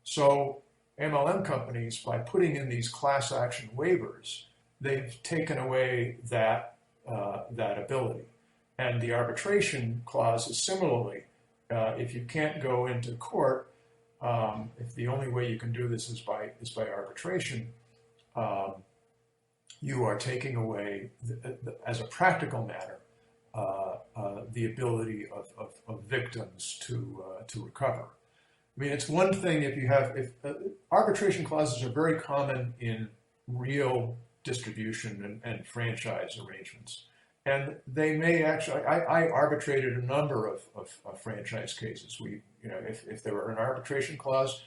So MLM companies, by putting in these class action waivers, they've taken away that ability. And the arbitration clause is similarly, if you can't go into court, if the only way you can do this is by arbitration, you are taking away, as a practical matter, the ability of victims to recover. I mean, it's one thing if arbitration clauses are very common in real distribution and franchise arrangements. And they may actually, I arbitrated a number of franchise cases. If there were an arbitration clause,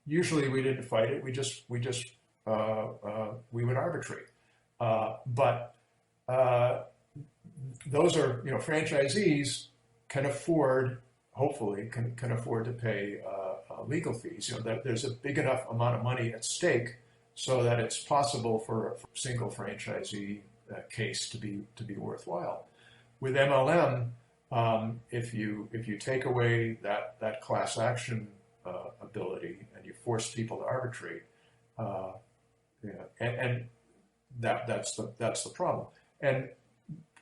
usually we didn't fight it. We would arbitrate. But those are, franchisees can afford, hopefully, can afford to pay legal fees. There's a big enough amount of money at stake so that it's possible for a single franchisee case to be worthwhile. With MLM, if you take away that class action ability and you force people to arbitrate, and that's the problem. And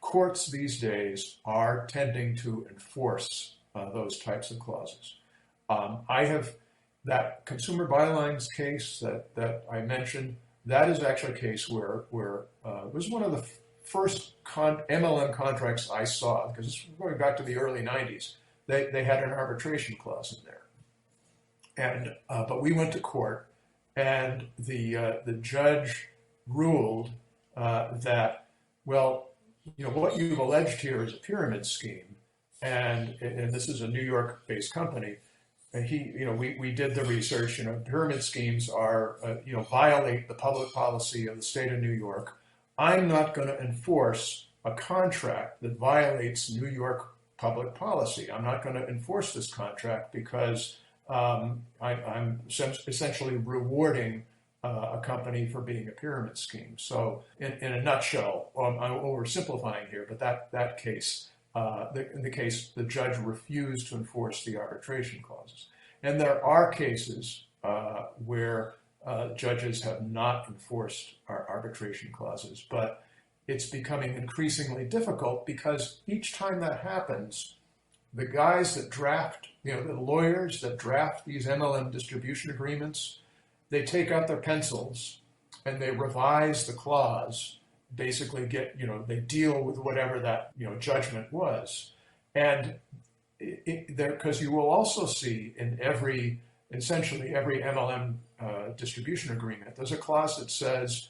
courts these days are tending to enforce those types of clauses. I have that consumer bylines case that I mentioned. That is actually a case where it was one of the first MLM contracts I saw, because it's going back to the early 90s. They had an arbitration clause in there, and but we went to court, and the judge ruled that, well, what you've alleged here is a pyramid scheme, and this is a New York-based company. And we did the research. Pyramid schemes are violate the public policy of the state of New York. I'm not going to enforce a contract that violates New York public policy. I'm not going to enforce this contract because I'm essentially rewarding a company for being a pyramid scheme. So in a nutshell, I'm oversimplifying here, but that case, in the case, the judge refused to enforce the arbitration clauses. And there are cases where judges have not enforced our arbitration clauses, but it's becoming increasingly difficult because each time that happens, the guys that draft, the lawyers that draft these MLM distribution agreements, they take out their pencils and they revise the clause, basically they deal with whatever that, judgment was. And because you will also see in essentially every MLM distribution agreement, there's a clause that says,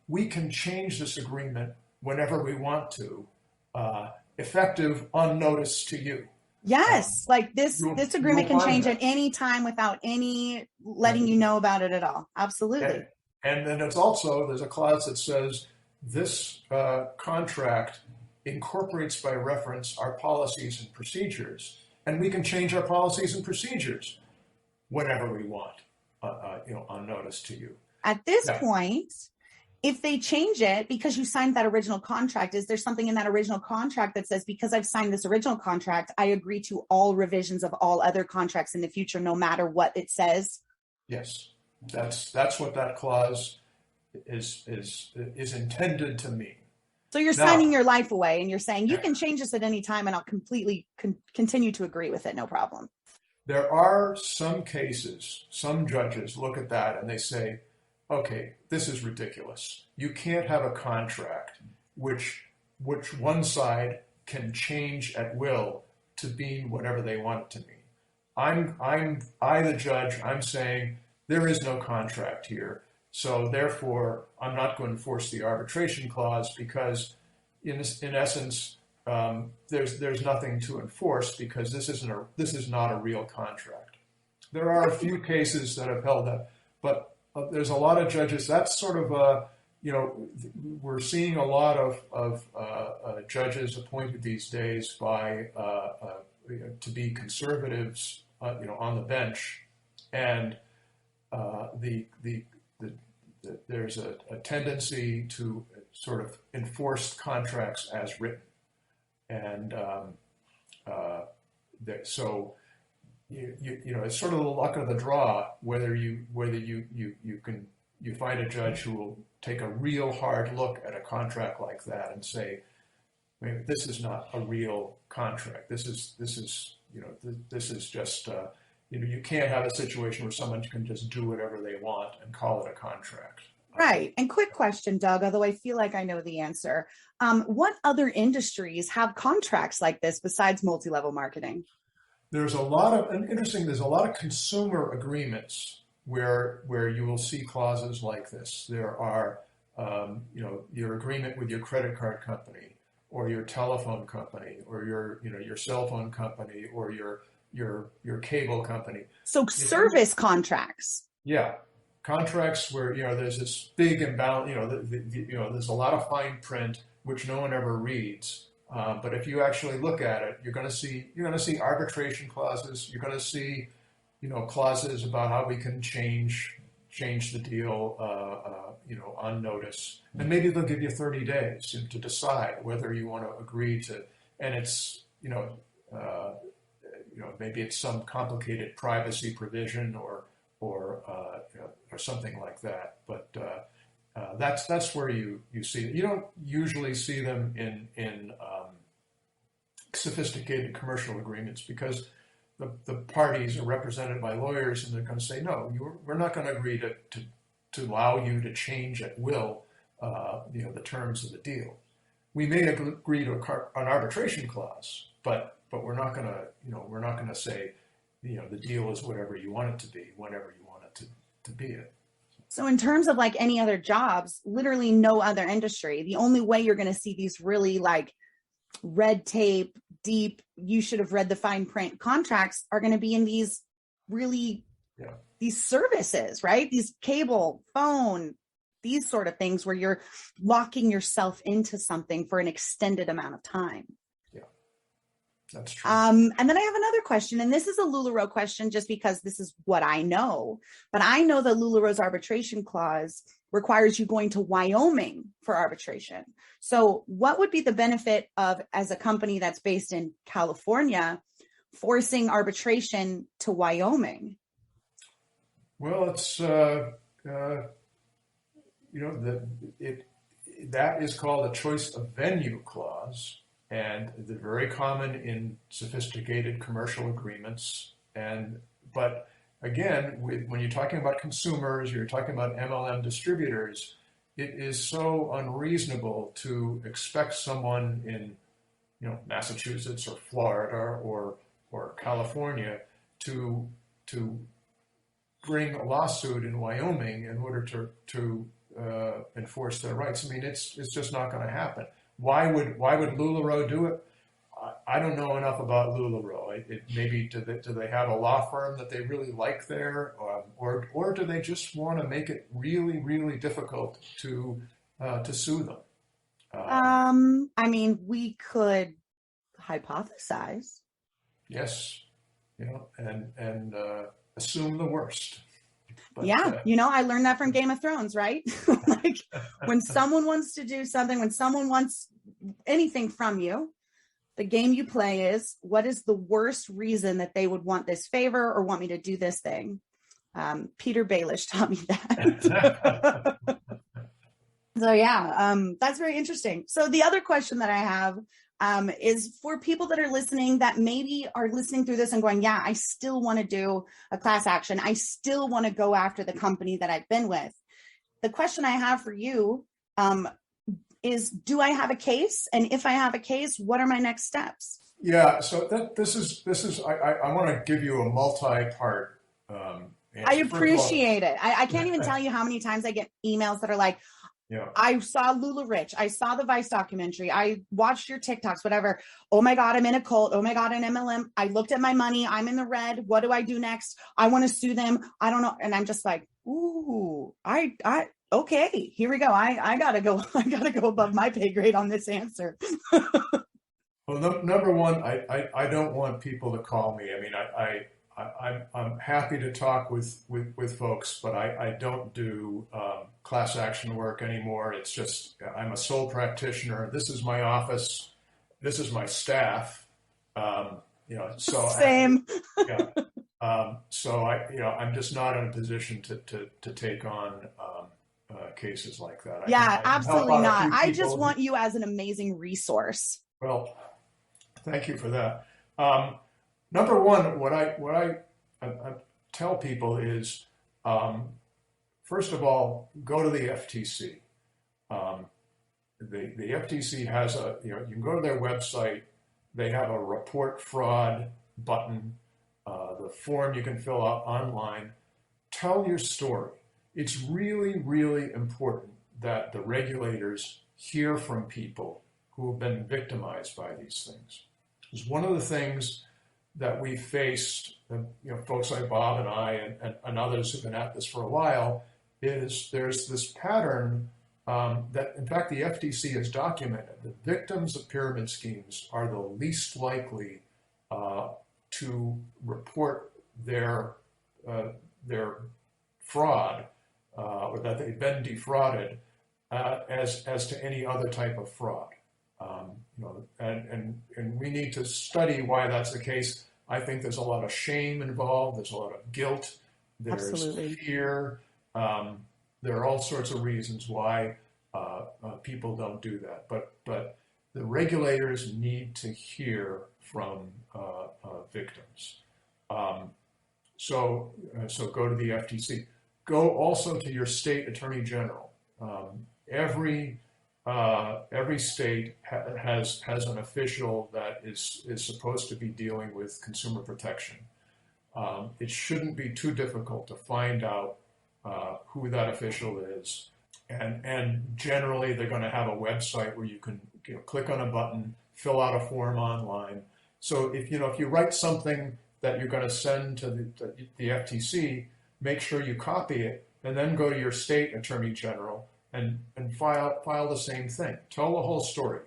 we can change this agreement whenever we want to, effective unnoticed to you. Yes, like this agreement can change at any time without any letting you know about it at all. Absolutely. And then there's a clause that says this contract incorporates by reference our policies and procedures, and we can change our policies and procedures whenever we want, unnoticed to you. At this point, if they change it because you signed that original contract, is there something in that original contract that says, because I've signed this original contract, I agree to all revisions of all other contracts in the future, no matter what it says? Yes, that's what that clause is intended to mean. So you're signing your life away and you're saying you can change this at any time and I'll completely continue to agree with it, no problem. There are some cases, some judges look at that and they say, okay, this is ridiculous. You can't have a contract which one side can change at will to mean whatever they want it to mean. I, the judge, I'm saying there is no contract here. So therefore, I'm not going to enforce the arbitration clause because in essence, there's nothing to enforce because this is not a real contract. There are a few cases that have held that, but there's a lot of judges. That's sort of we're seeing a lot of judges appointed these days by to be conservatives, on the bench, and there's a tendency to sort of enforce contracts as written, and so it's sort of the luck of the draw whether you find a judge who will take a real hard look at a contract like that and say, this is not a real contract. This is just you can't have a situation where someone can just do whatever they want and call it a contract. Right. And quick question, Doug, although I feel like I know the answer. What other industries have contracts like this besides multi-level marketing? There's a lot of consumer agreements where you will see clauses like this. There are, your agreement with your credit card company or your telephone company or your cell phone company or your cable company. So service contracts. Yeah. Contracts where, there's this big imbalance, there's a lot of fine print, which no one ever reads. But if you actually look at it, you're going to see arbitration clauses. You're going to see, clauses about how we can change the deal, on notice. And maybe they'll give you 30 days to decide whether you want to agree to. And it's, maybe it's some complicated privacy provision or something like that. But that's where you see it. You don't usually see them in sophisticated commercial agreements because the parties are represented by lawyers and they're going to say, no, we're not going to agree to allow you to change at will the terms of the deal. We may agree to an arbitration clause, but we're not going to say the deal is whatever you want it to be, whenever you want it to be it. So in terms of like any other jobs, literally no other industry, the only way you're going to see these really like red tape, deep, you should have read the fine print contracts are going to be in these really, these services, right? These cable, phone, these sort of things where you're locking yourself into something for an extended amount of time. That's true. And then I have another question, and this is a LuLaRoe question just because this is what I know, but I know that LuLaRoe's arbitration clause requires you going to Wyoming for arbitration. So what would be the benefit of, as a company that's based in California, forcing arbitration to Wyoming? Well, it's, that is called a choice of venue clause. and they're very common in sophisticated commercial agreements. But again, when you're talking about consumers, you're talking about MLM distributors, it is so unreasonable to expect someone in, Massachusetts or Florida or California to bring a lawsuit in Wyoming in order to enforce their rights. I mean, it's just not going to happen. Why would LuLaRoe do it? I don't know enough about LuLaRoe. Maybe do they have a law firm that they really like there, or do they just want to make it really, really difficult to sue them? I mean, we could hypothesize. Yes, and assume the worst. But, yeah, I learned that from Game of Thrones, right? Like when someone wants to do something, when someone wants anything from you, the game you play is, what is the worst reason that they would want this favor or want me to do this thing? Peter Baelish taught me that. So yeah, that's very interesting. So the other question that I have is for people that are listening that maybe are listening through this and going, yeah, I still want to do a class action. I still want to go after the company that I've been with. The question I have for you is, do I have a case? And if I have a case, what are my next steps? Yeah, so this is I want to give you a multi-part answer. I appreciate it. I can't even tell you how many times I get emails that are like, yeah, I saw Lula Rich. I saw the Vice documentary. I watched your TikToks, whatever. Oh my God, I'm in a cult. Oh my God, an MLM. I looked at my money. I'm in the red. What do I do next? I want to sue them. I don't know. And I'm just like, ooh, okay, here we go. I gotta go above my pay grade on this answer. Well, number one, I don't want people to call me. I mean, I'm happy to talk with folks, but I don't do class action work anymore. It's just, I'm a sole practitioner. This is my office. This is my staff. So same. So I'm just not in a position to take on cases like that. Yeah, absolutely not. I just want you as an amazing resource. Well, thank you for that. Number one, what I tell people is, first of all, go to the FTC. The FTC has you can go to their website. They have a report fraud button, the form you can fill out online. Tell your story. It's really, really important that the regulators hear from people who have been victimized by these things. Because one of the things that we faced, folks like Bob and I and others who've been at this for a while, is there's this pattern that, in fact, the FTC has documented. The victims of pyramid schemes are the least likely to report their fraud or that they've been defrauded as to any other type of fraud. And we need to study why that's the case. I think there's a lot of shame involved. There's a lot of guilt. There's Absolutely. fear. There are all sorts of reasons why people don't do that. But the regulators need to hear from victims. So go to the FTC. Go also to your state attorney general. Every state has an official that is supposed to be dealing with consumer protection. It shouldn't be too difficult to find out who that official is, and generally they're going to have a website where you can click on a button, fill out a form online. So if you write something that you're going to send to the FTC, make sure you copy it and then go to your state attorney general and file the same thing. Tell the whole story.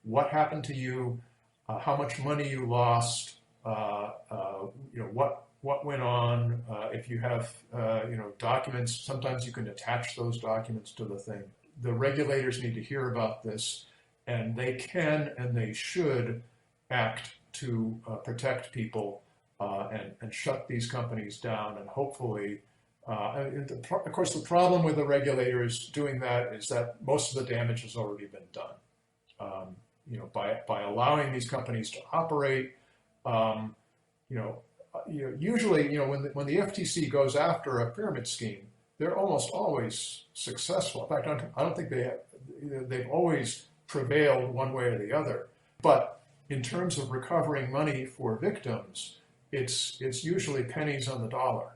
What happened to you, how much money you lost, what went on. If you have documents, sometimes you can attach those documents to the thing. The regulators need to hear about this, and they can and they should act to protect people and shut these companies down, and hopefully. Of course, the problem with the regulators doing that is that most of the damage has already been done. by allowing these companies to operate. Usually, when the FTC goes after a pyramid scheme, they're almost always successful. In fact, I don't think they've always prevailed one way or the other. But in terms of recovering money for victims, it's usually pennies on the dollar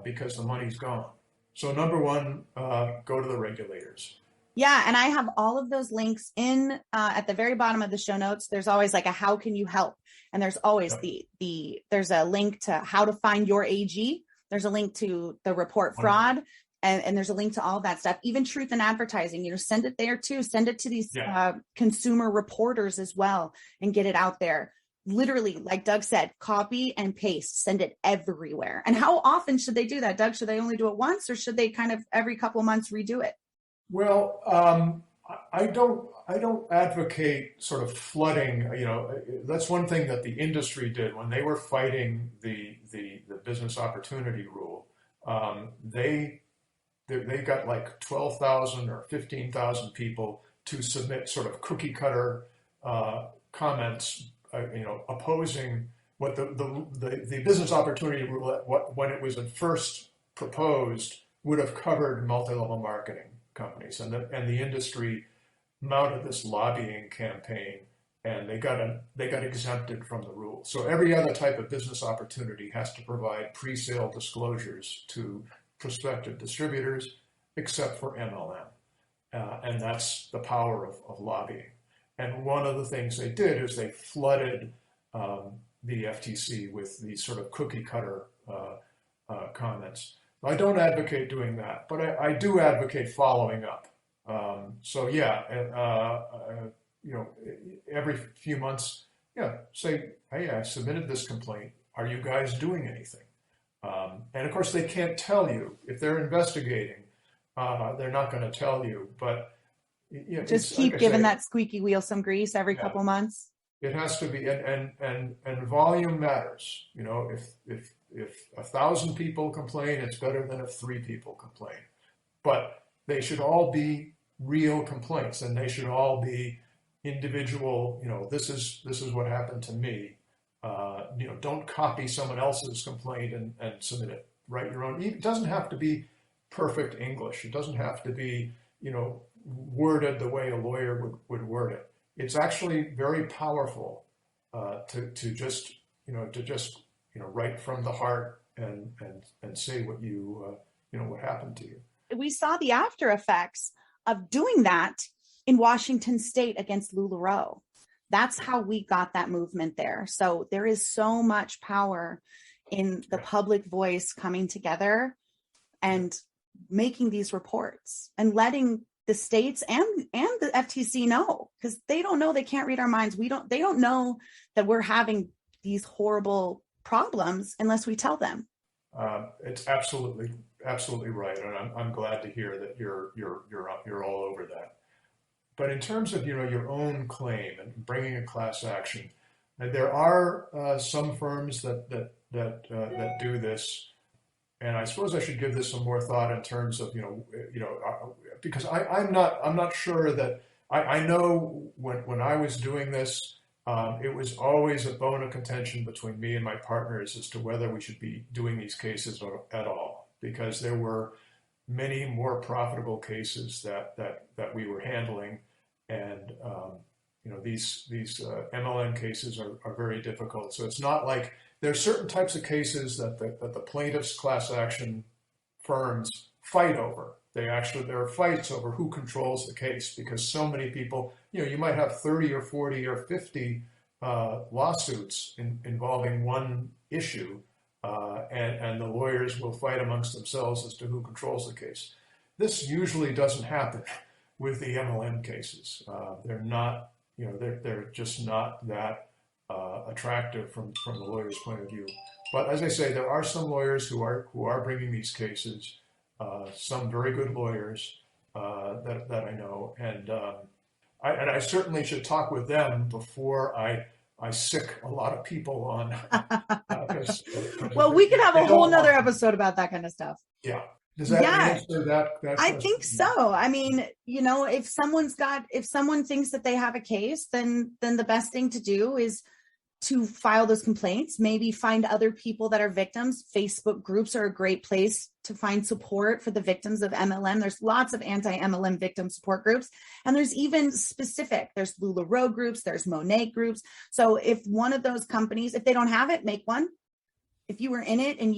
because the money's gone. So number one, go to the regulators. Yeah, and I have all of those links in at the very bottom of the show notes. There's always like a how can you help, and there's always there's a link to how to find your AG. There's a link to the report fraud, and there's a link to all of that stuff. Even truth in advertising, send it there too. Send it to these consumer reporters as well, and get it out there. Literally, like Doug said, copy and paste, send it everywhere. And how often should they do that, Doug? Should they only do it once, or should they kind of every couple of months redo it? Well, I don't advocate sort of flooding. That's one thing that the industry did when they were fighting the business opportunity rule. They got like 12,000 or 15,000 people to submit sort of cookie cutter comments, opposing what the business opportunity rule when it was at first proposed would have covered multi-level marketing companies, and the industry mounted this lobbying campaign, and they got exempted from the rule. So every other type of business opportunity has to provide pre-sale disclosures to prospective distributors, except for MLM, and that's the power of lobbying. And one of the things they did is they flooded the FTC with these sort of cookie cutter comments. I don't advocate doing that, but I do advocate following up. Every few months, say, hey, I submitted this complaint. Are you guys doing anything? And of course, they can't tell you. If they're investigating, they're not going to tell you. But just keep giving that squeaky wheel some grease every couple months. It has to be, and volume matters. If 1,000 people complain, it's better than if 3 people complain. But they should all be real complaints, and they should all be individual. This is what happened to me. Don't copy someone else's complaint and submit it. Write your own. It doesn't have to be perfect English. It doesn't have to be worded the way a lawyer would word it. It's actually very powerful to just write from the heart and say what what happened to you. We saw the after effects of doing that in Washington State against LuLaRoe. That's how we got that movement there. So there is so much power in the public voice coming together and making these reports and letting the states and the FTC know, because they don't know, they can't read our minds. They don't know that we're having these horrible problems unless we tell them. It's absolutely right, and I'm glad to hear that you're all over that. But in terms of your own claim and bringing a class action, there are some firms that do this, and I suppose I should give this some more thought in terms of because I'm not sure that I know when I was doing this. It was always a bone of contention between me and my partners as to whether we should be doing these cases at all, because there were many more profitable cases that we were handling, and these MLM cases are very difficult. So it's not like there are certain types of cases that the plaintiffs' class action firms fight over. There are fights over who controls the case, because so many people, you might have 30 or 40 or 50 lawsuits involving one issue, and the lawyers will fight amongst themselves as to who controls the case. This usually doesn't happen with the MLM cases. They're not, they're just not that attractive from the lawyer's point of view. But as I say, there are some lawyers who are bringing these cases. Some very good lawyers that I know, and I certainly should talk with them before I sick a lot of people on. Well, we could have a whole nother episode about that kind of stuff. Yeah, Does that Yeah, answer that I question? think so. I mean, if someone thinks that they have a case, then the best thing to do is to file those complaints, maybe find other people that are victims. Facebook groups are a great place to find support for the victims of MLM. There's lots of anti-MLM victim support groups. And there's even there's LuLaRoe groups, there's Monet groups. So if one of those companies, if they don't have it, make one. If you were in it and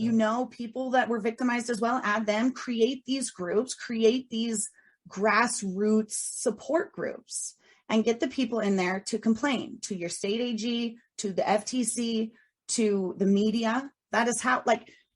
people that were victimized as well, add them, create these groups, create these grassroots support groups, and get the people in there to complain to your state AG, to the FTC, to the media. That is how,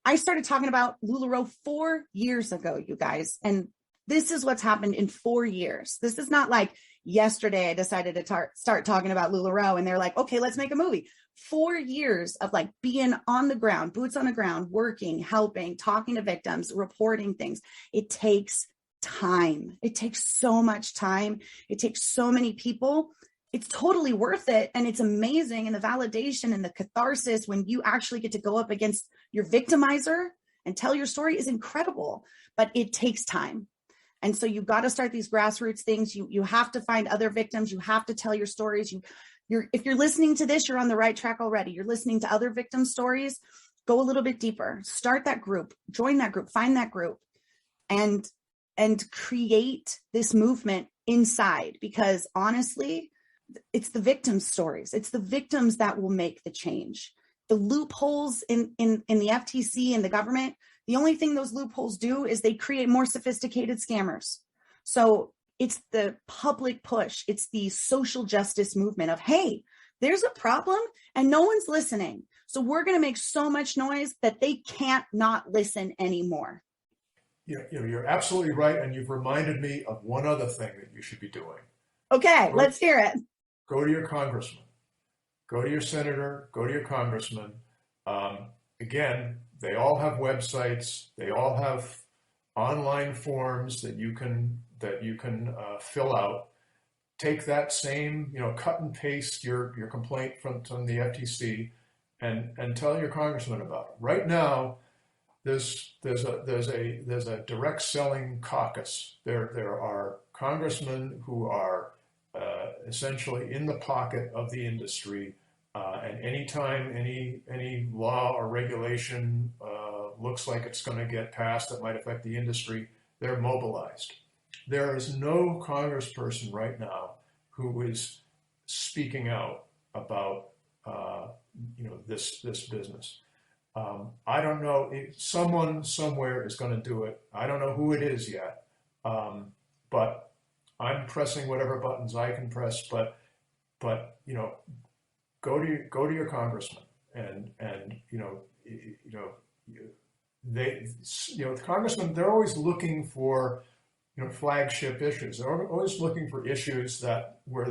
I started talking about LuLaRoe 4 years ago, you guys. And this is what's happened in 4 years. This is not like yesterday I decided to start talking about LuLaRoe and they're like, okay, let's make a movie. 4 years of being on the ground, boots on the ground, working, helping, talking to victims, reporting things. It takes time. It takes so much time. It takes so many people. It's totally worth it. And it's amazing. And the validation and the catharsis when you actually get to go up against your victimizer and tell your story is incredible, but it takes time. And so you've got to start these grassroots things. You have to find other victims. You have to tell your stories. If you're listening to this, you're on the right track already. You're listening to other victim stories. Go a little bit deeper. Start that group. Join that group. Find that group. And create this movement inside, because honestly, it's the victims' stories. It's the victims that will make the change. The loopholes in the FTC and the government, the only thing those loopholes do is they create more sophisticated scammers. So it's the public push. It's the social justice movement of, hey, there's a problem and no one's listening. So we're going to make so much noise that they can't not listen anymore. Yeah, you're absolutely right. And you've reminded me of one other thing that you should be doing. Okay, let's hear it. Go to your congressman, go to your senator, go to your congressman. Again, they all have websites. They all have online forms that you can fill out. Take that same, cut and paste your complaint from the FTC and tell your congressman about it. Right now, there's a direct selling caucus. There are congressmen who are essentially in the pocket of the industry, and anytime any law or regulation looks like it's going to get passed that might affect the industry, they're mobilized. There is no congressperson right now who is speaking out about this business. I don't know. Someone somewhere is going to do it. I don't know who it is yet, but I'm pressing whatever buttons I can press. But go to your congressman, and the congressmen, they're always looking for flagship issues. They're always looking for issues where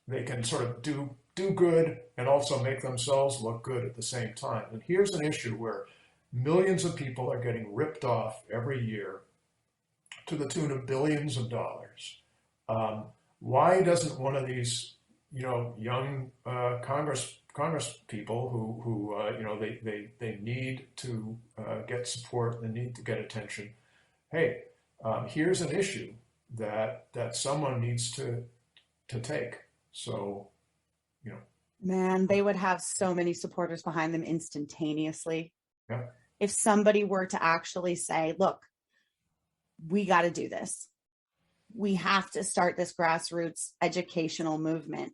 they can sort of do good and also make themselves look good at the same time. And here's an issue where millions of people are getting ripped off every year to the tune of billions of dollars. Why doesn't one of these, young Congress people who they need to get support, they need to get attention? Hey, here's an issue that someone needs to take. So, Man, they would have so many supporters behind them instantaneously. Yeah. If somebody were to actually say, look, we got to do this. We have to start this grassroots educational movement.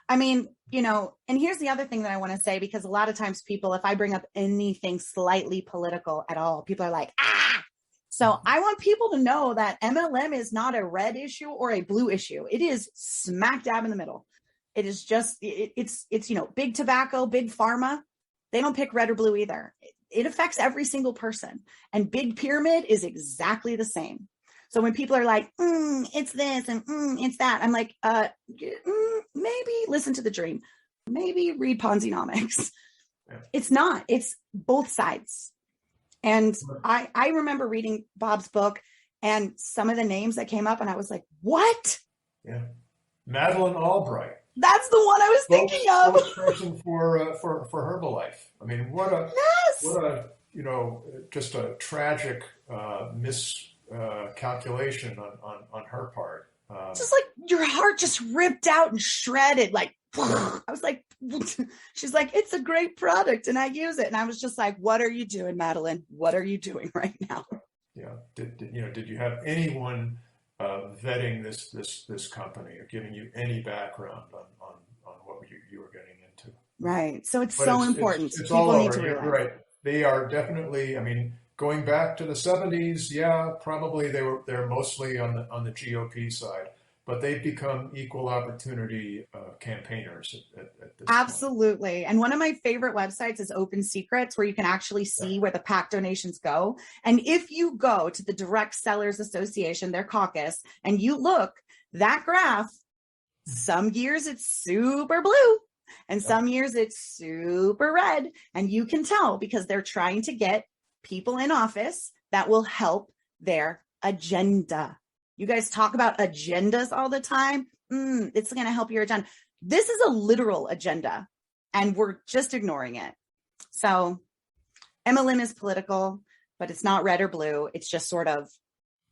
I mean, and here's the other thing that I want to say, because a lot of times people, if I bring up anything slightly political at all, people are like, So I want people to know that MLM is not a red issue or a blue issue. It is smack dab in the middle. It is just, it's big tobacco, big pharma. They don't pick red or blue either. It affects every single person. And big pyramid is exactly the same. So when people are like, it's this and it's that, I'm like, maybe listen to the dream. Maybe read Ponziomics. Yeah. It's not. It's both sides. And I remember reading Bob's book and some of the names that came up, and I was like, what? Yeah. Madeleine Albright. That's the one I was thinking of. Spokesperson for Herbalife. I mean, what a just a tragic miscalculation on her part. Just like your heart just ripped out and shredded. Like, I was like, she's like, it's a great product and I use it. And I was just like, what are you doing, Madeline? What are you doing right now? Yeah. Did you have anyone vetting this company or giving you any background on what you were getting into? Right. So it's important. It's People all over. need to realize. You're right. They are definitely, going back to the 70s, yeah, probably they're mostly on the GOP side, but they've become equal opportunity campaigners at this Absolutely. Point. And one of my favorite websites is Open Secrets, where you can actually see where the PAC donations go. And if you go to the Direct Sellers Association, their caucus, and you look, that graph, some years it's super blue and some years it's super red. And you can tell because they're trying to get people in office that will help their agenda. You guys talk about agendas all the time. It's going to help your agenda. This is a literal agenda and we're just ignoring it. So MLM is political, but it's not red or blue. It's just sort of,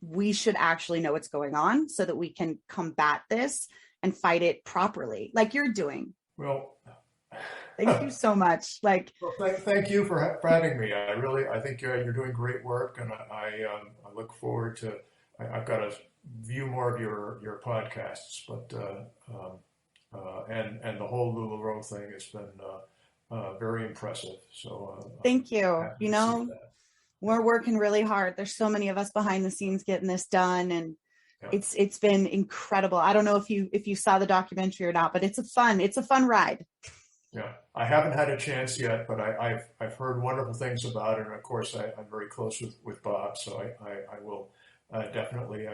we should actually know what's going on so that we can combat this and fight it properly, like you're doing. Well, thank you so much. Thank you for having me. I think you're doing great work, and I look forward to. I've got to view more of your podcasts, but and the whole LuLaRoe thing has been very impressive. So thank you. We're working really hard. There's so many of us behind the scenes getting this done, and it's been incredible. I don't know if you saw the documentary or not, but it's a fun ride. Yeah, I haven't had a chance yet, but I've heard wonderful things about it, and of course I'm very close with Bob, so I will definitely.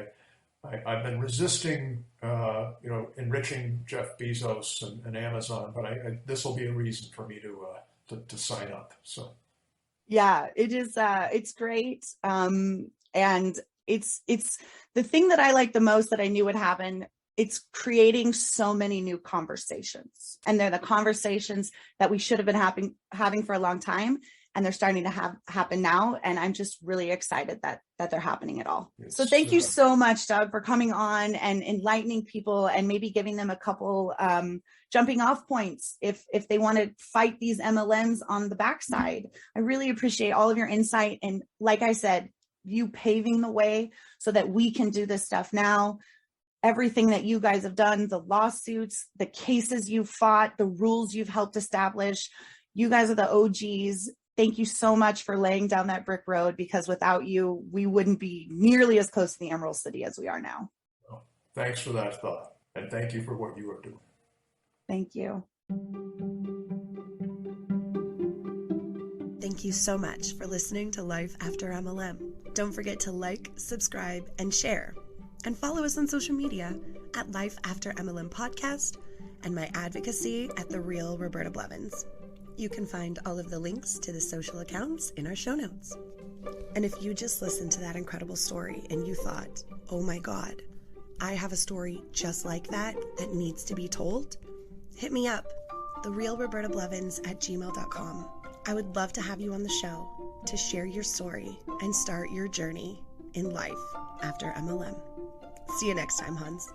I've been resisting, enriching Jeff Bezos and Amazon, but this will be a reason for me to sign up. So. Yeah, it is. It's great, and it's the thing that I like the most that I knew would happen. It's creating so many new conversations, and they're the conversations that we should have been having for a long time, and they're starting to happen now. And I'm just really excited that they're happening at all. So thank you so much, Doug, for coming on and enlightening people and maybe giving them a couple jumping off points if they want to fight these MLMs on the backside. I really appreciate all of your insight. And like I said, you paving the way so that we can do this stuff now. Everything that you guys have done, the lawsuits, the cases you've fought, the rules you've helped establish, you guys are the OGs. Thank you so much for laying down that brick road, because without you, we wouldn't be nearly as close to the Emerald City as we are now. Well, thanks for that thought. And thank you for what you are doing. Thank you. Thank you so much for listening to Life After MLM. Don't forget to like, subscribe, and share. And follow us on social media at Life After MLM Podcast and my advocacy at The Real Roberta Blevins. You can find all of the links to the social accounts in our show notes. And if you just listened to that incredible story and you thought, oh my God, I have a story just like that needs to be told, hit me up, therealrobertablevins@gmail.com. I would love to have you on the show to share your story and start your journey in life after MLM. See you next time, Huns.